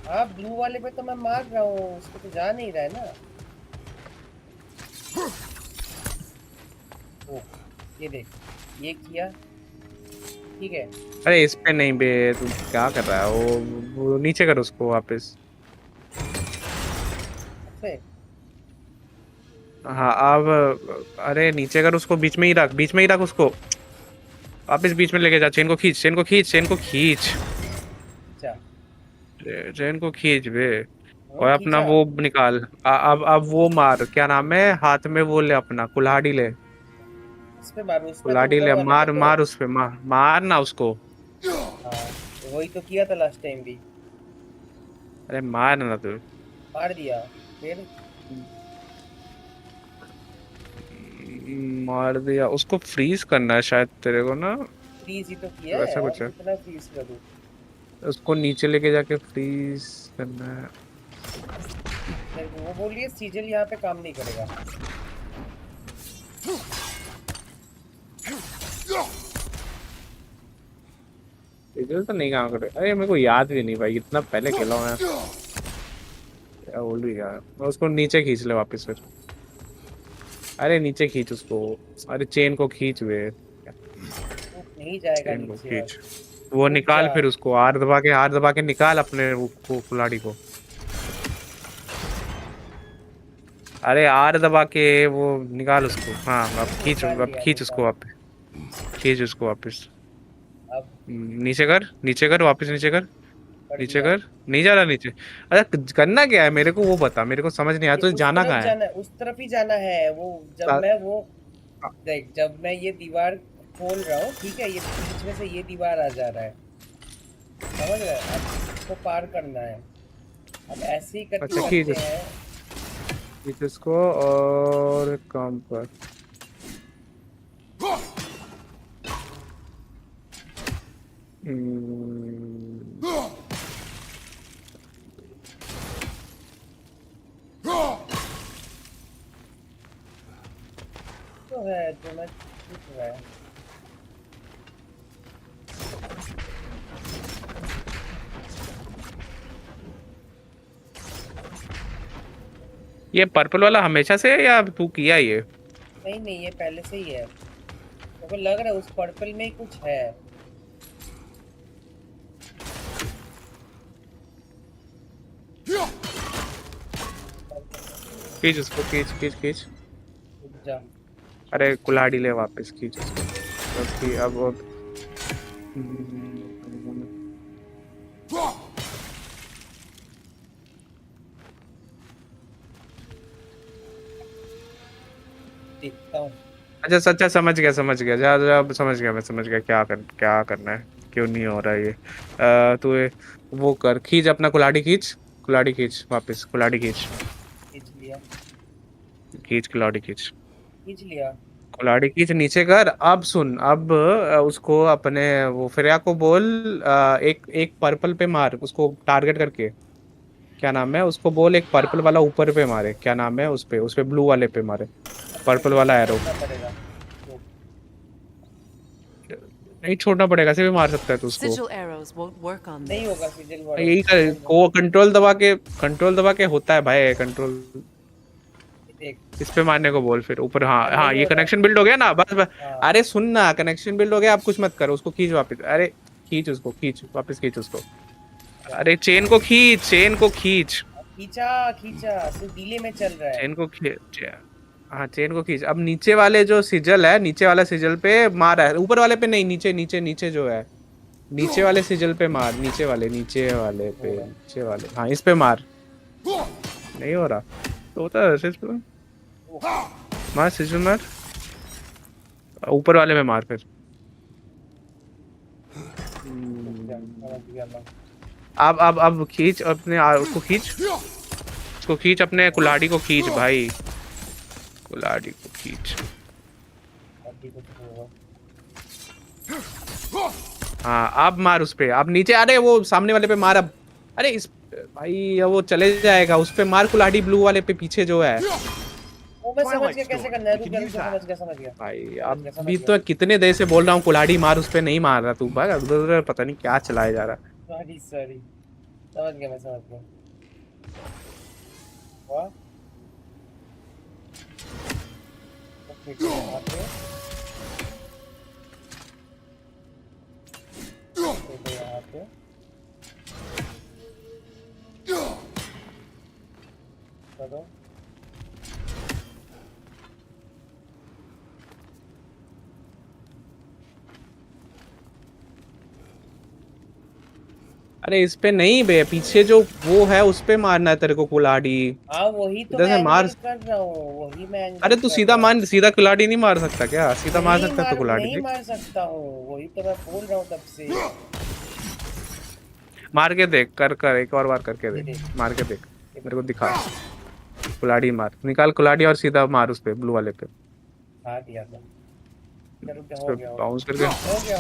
हाँ ब्लू वाले पे तो मैं मार रहा हूँ उसको तो जा नहीं रहा है ना ओ ये देख ये किया ठीक है अरे इस पे नहीं बे तू क्या कर रहा है वो नीचे कर उसको वापस हाँ अब अरे नीचे कर उसको बीच में ही रख उसको वापस बीच में लेके जा चेन को खींच बे और अपना वो निकाल अब वो मार क्या नाम है हाथ में वो ले अपना कुल्हाड़ी ले इस पे मार उस पे कुल्हाड़ी ले मार उस पे मार ना उसको वही तो किया था लास्ट टाइम भी अरे मार ना तू मार दिया फिर मार दिया उसको फ्रीज करना है शायद तेरे को ना फ्रीज ही तो किया ऐसा कुछ है कितना फ्रीज कर दूं उसको नीचे लेके जाके फ्रीज करना है वो बोलिए सीजल यहाँ पे काम नहीं करेगा सीजल तो नहीं काम करेगा अरे मेरे को याद भी नहीं भाई इतना पहले खेला हूँ मैं क्या बोल भी यार उसको नीचे खींच ले वापस फिर अरे नीचे खींच उसको अरे चेन को खींच वे नहीं जाएगा चेन को खींच वो निकाल फिर उसको हाथ दबा के निकाल अपने वो कुल्हाड़ी को अरे आर दबा के वो निकाल उसको हाँ अब खींच उसको वापस नीचे कर वापस नीचे कर नहीं जा रहा नीचे अच्छा करना क्या है मेरे को वो बता मेरे को समझ नहीं आया तो जाना कहाँ है उस तरफ ही जाना है वो जब मैं ये दीवार खोल रहा हूँ ठीक है ये बीच में से ये दीवार आ जा रहा है समझ रहे अब इसको पार करना है अब ऐसे ही करके चलते हैं इसको और काम पर तो है जो मैं पूछ रहा है ये पर्पल वाला हमेशा से है या तू किया ये नहीं ये पहले से ही है मुझे तो लग रहा है उस पर्पल में ही कुछ है खींच उसको खींच जा अरे कुल्हाड़ी ले वापस खींच उसको अब अच्छा सच्चा समझ गया जा समझ गया क्या करना है क्यों नहीं हो रहा है ये तू वो कर खींच अपना कुल्हाड़ी खींच वापस कुल्हाड़ी खींच लिया कुल्हाड़ी खींच नीचे कर अब सुन अब उसको अपने वो फ्रेया को बोल एक पर्पल पे मार उसको टारगेट करके क्या नाम है उसको बोल एक पर्पल वाला ऊपर पे मारे क्या नाम है उस पे ब्लू वाले पे मारे पर्पल वाला एरो नहीं छोड़ना पड़ेगा ऐसे भी मार सकता है तू उसको नहीं होगा सिजल यही कर को कंट्रोल दबा के होता है भाई कंट्रोल इस पे मारने को बोल फिर ऊपर हाँ ये कनेक्शन बिल्ड हो गया ना बस अरे सुन ना कनेक्शन बिल्ड हो गया आप कुछ मत करो उसको खींच वापस अरे खींच उसको अरे चेन को खींच खींचा तू डीले में चल रहा है चेन को खींच हाँ चेन को खींच। अब नीचे वाले जो सिजल है, नीचे वाला सिजल पे मार है, ऊपर वाले पे नहीं, नीचे नीचे नीचे जो है, नीचे वाले सिजल पे मार, नीचे वाले पे, नीचे वाले, हाँ इस पे मार। नहीं हो रहा तो होता है ऐसे इस पे मार, सिजल मार, ऊपर वाले पे मार फिर। अब खींच अपने उसको खींच, उसको खींच, अपने कुल्हाड़ी को खींच भाई, कुल्हाड़ी को खींच। हाँ अब मार उस पे, अब नीचे, अरे वो सामने वाले पे मार अब। अरे इस भाई अब वो चले जाएगा, उस पे मार कुल्हाड़ी, ब्लू वाले पे पीछे जो है। वो मैं समझ गया कैसे करना है, समझ गया भाई अब भी तो कितने देर से बोल रहा हूँ कुल्हाड़ी मार, उस पे नहीं मार रहा तू भाई, उधर पता नहीं क्या चलाया जा रहा। सॉरी समझ गया, मैं समझ गया। वाह यहाँ पे चलो। अरे इस पे नहीं बे, पीछे जो वो है उस पे मारना है तेरे को कुल्हाड़ी। हाँ वही तो मैं मार कर रहा हूँ, वही मैं अरे तू सीधा मान, सीधा कुल्हाड़ी नहीं मार सकता क्या? सीधा मार सकता है तो कुल्हाड़ी नहीं मार सकता हूँ, वही तो मैं बोल रहा हूँ तब से। मार के देख, कर एक और बार करके देख, मार के देख, मेरे को दिखा। कुल्हाड़ी मार, निकाल कुल्हाड़ी और सीधा मार उस पे, ब्लू वाले पे। हाँ दिया था। हो गया, बाउंस करके हो गया।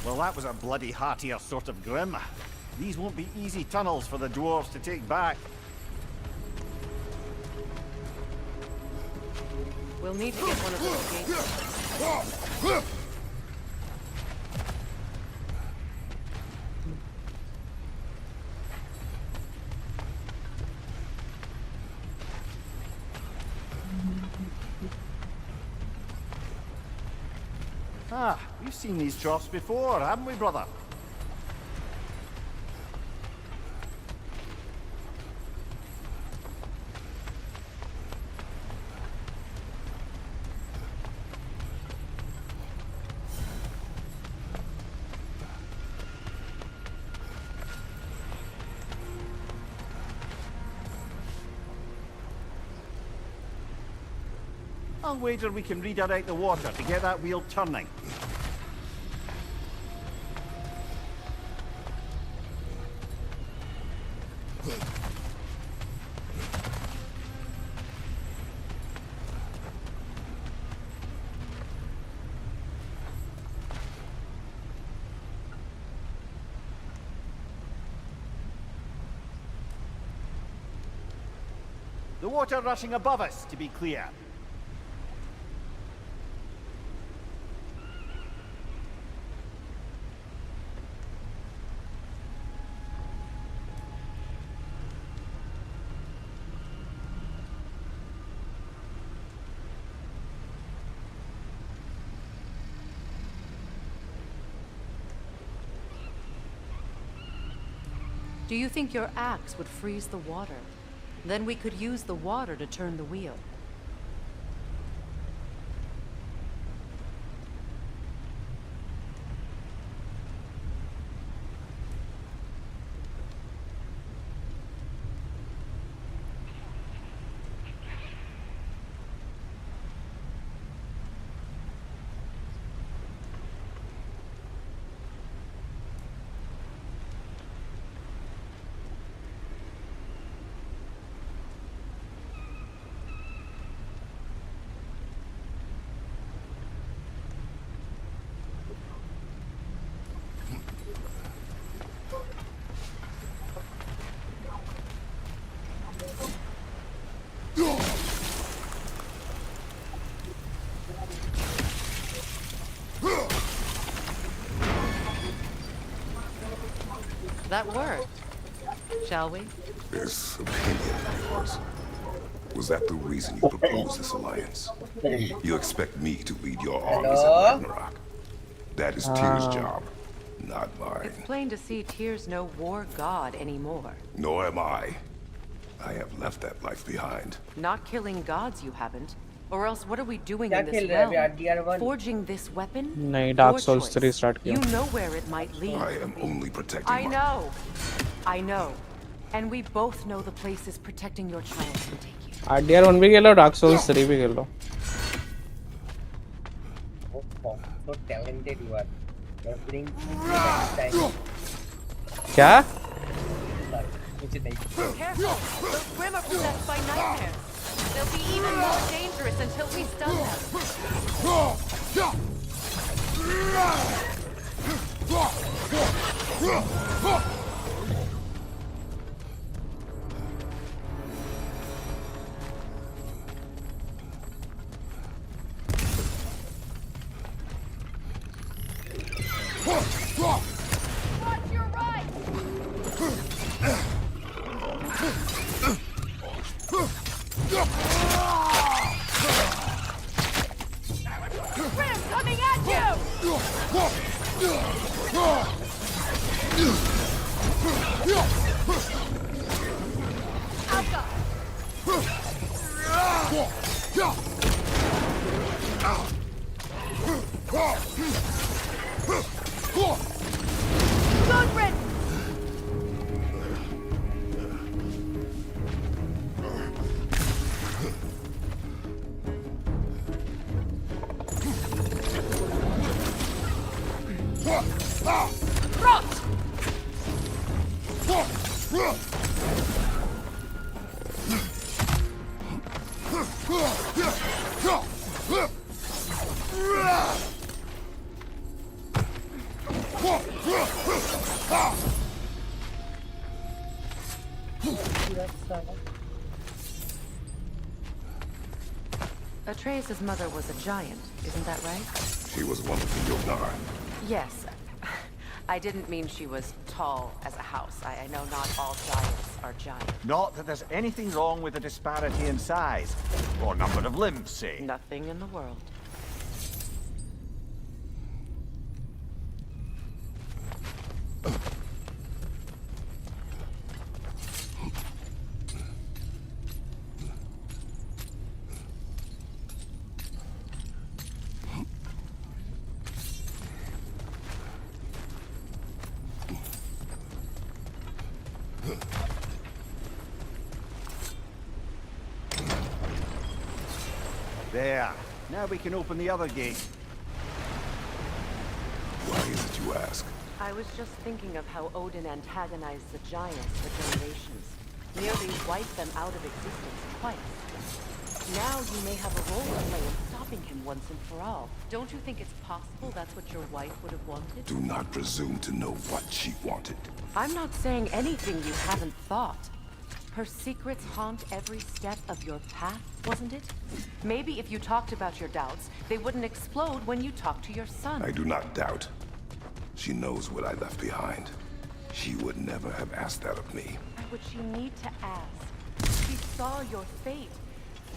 Well, that was a bloody heartier sort of grim. These won't be easy tunnels for the dwarves to take back. We'll need to get one of those gates. Ah, we've seen these troughs before, haven't we, brother? I'll wager we can redirect the water to get that wheel turning. The water rushing above us, to be clear. Do you think your axe would freeze the water? Then we could use the water to turn the wheel. That worked. Shall we? This opinion of yours, was that the reason you proposed this alliance? You expect me to lead your armies at Ragnarok? That is Tyr's job, not mine. It's plain to see Tyr's no war god anymore. Nor am I. I have left that life behind. Not killing gods, you haven't. Or else what are we doing in this realm? Forging this weapon? No, Dark Souls 3 start kiya. You know where it might lead. I am only protecting I know. And we both know the places protecting your child can take you. RDR 1 भी खेलो, Dark Souls 3 भी खेलो. Oh, so talented you are. You're playing next time. क्या? कुछ नहीं. Careful! Those Grim are possessed by nightmares. They'll be even more dangerous until we stun them. Watch your right! Grim coming at you! Alpha! Good red! Rot! Atreus' mother was a giant, isn't that right? She was one of the Yognar. Yes. I didn't mean she was tall as a house. I know not all giants are giants. Not that there's anything wrong with the disparity in size, or number of limbs, say. Nothing in the world. There. Now we can open the other gate. Why is it you ask? I was just thinking of how Odin antagonized the giants for generations. Nearly wiped them out of existence twice. Now you may have a role to play in stopping him once and for all. Don't you think it's possible that's what your wife would have wanted? Do not presume to know what she wanted. I'm not saying anything you haven't thought. Her secrets haunt every step of your path, wasn't it? Maybe if you talked about your doubts, they wouldn't explode when you talked to your son. I do not doubt. She knows what I left behind. She would never have asked that of me. Why would she need to ask? She saw your fate.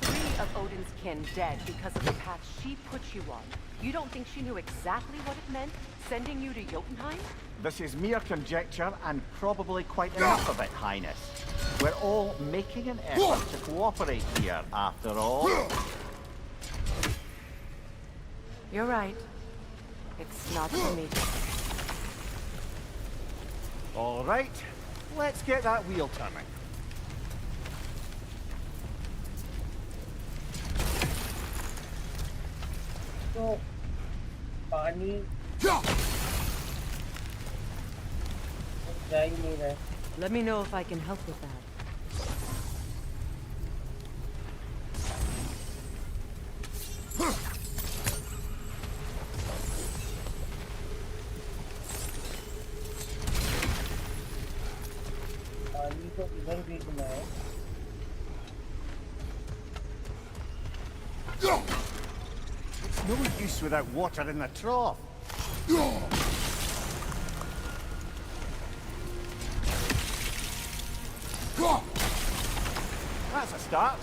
3 of Odin's kin dead because of the path she put you on. You don't think she knew exactly what it meant, sending you to Jotunheim? This is mere conjecture and probably quite enough of it, Highness. We're all making an effort to cooperate here, after all. You're right. It's not for me. All right, let's get that wheel turning. तो पानी जा ही नहीं रहा है. Let me know if I can help with that. पानी तो इधर भेजना है. It's no use without water in the trough. That's a start.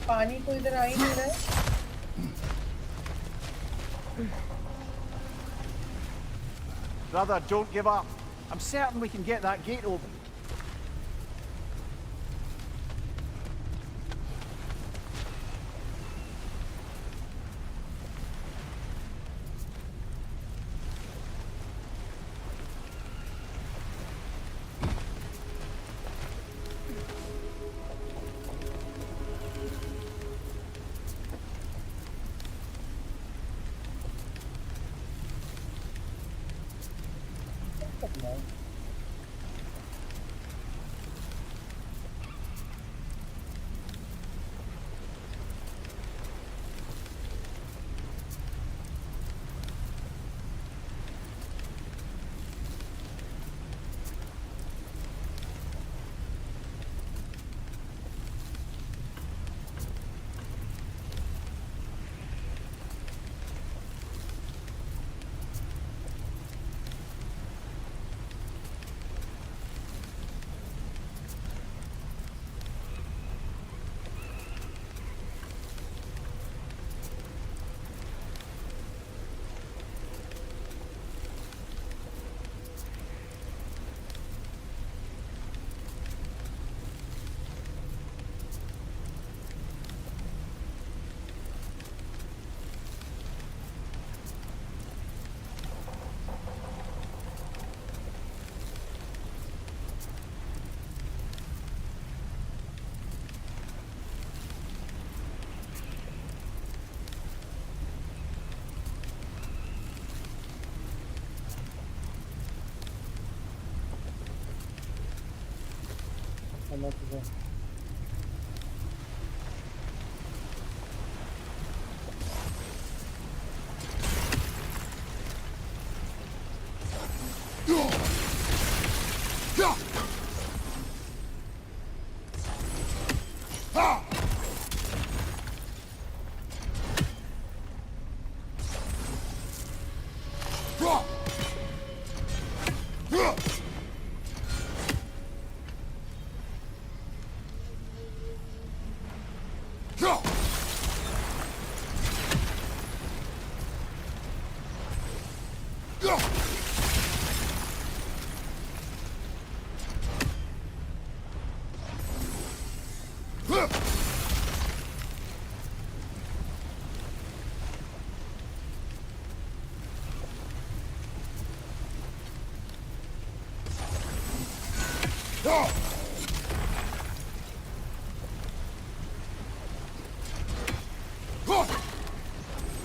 पानी तो इधर आ ही नहीं रहा है. Brother, don't give up. I'm certain we can get that gate open.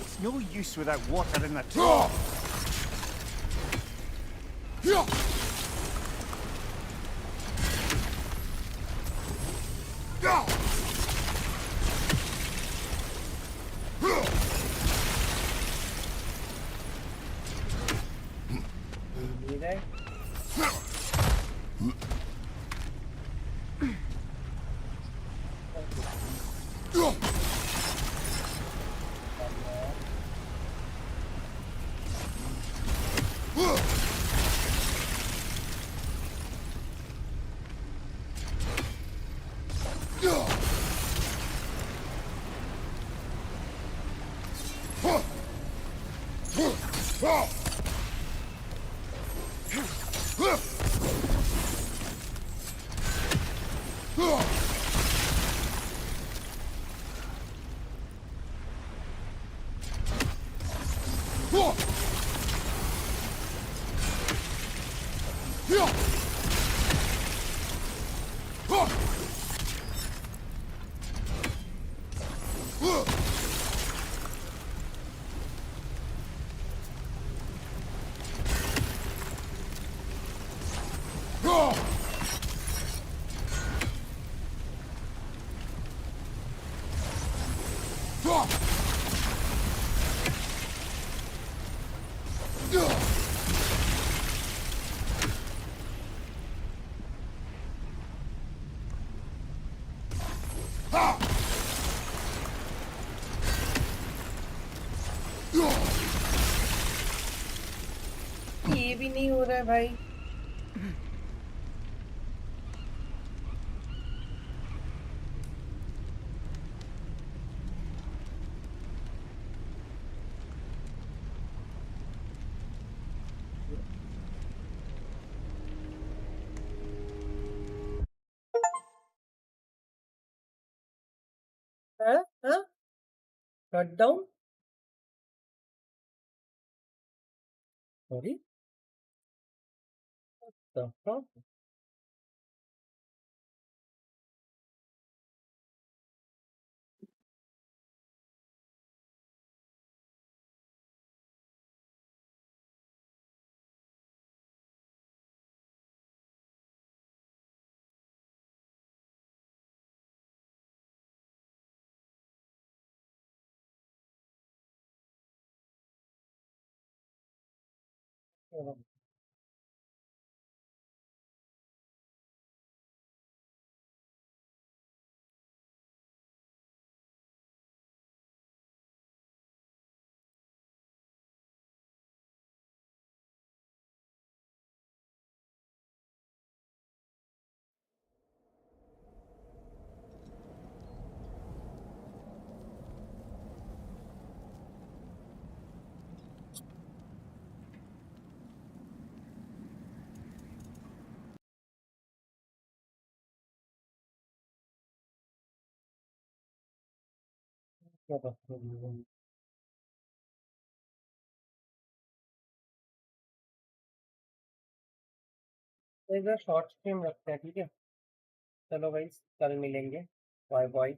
It's no use without water in the trough. ये भी नहीं हो रहा है भाई। हाँ हाँ shut down sorry the fuck क्या बात कर रही हो? तो एक बार शॉर्ट स्ट्रीम रखते हैं ठीक है। चलो भाई कल मिलेंगे। Bye bye.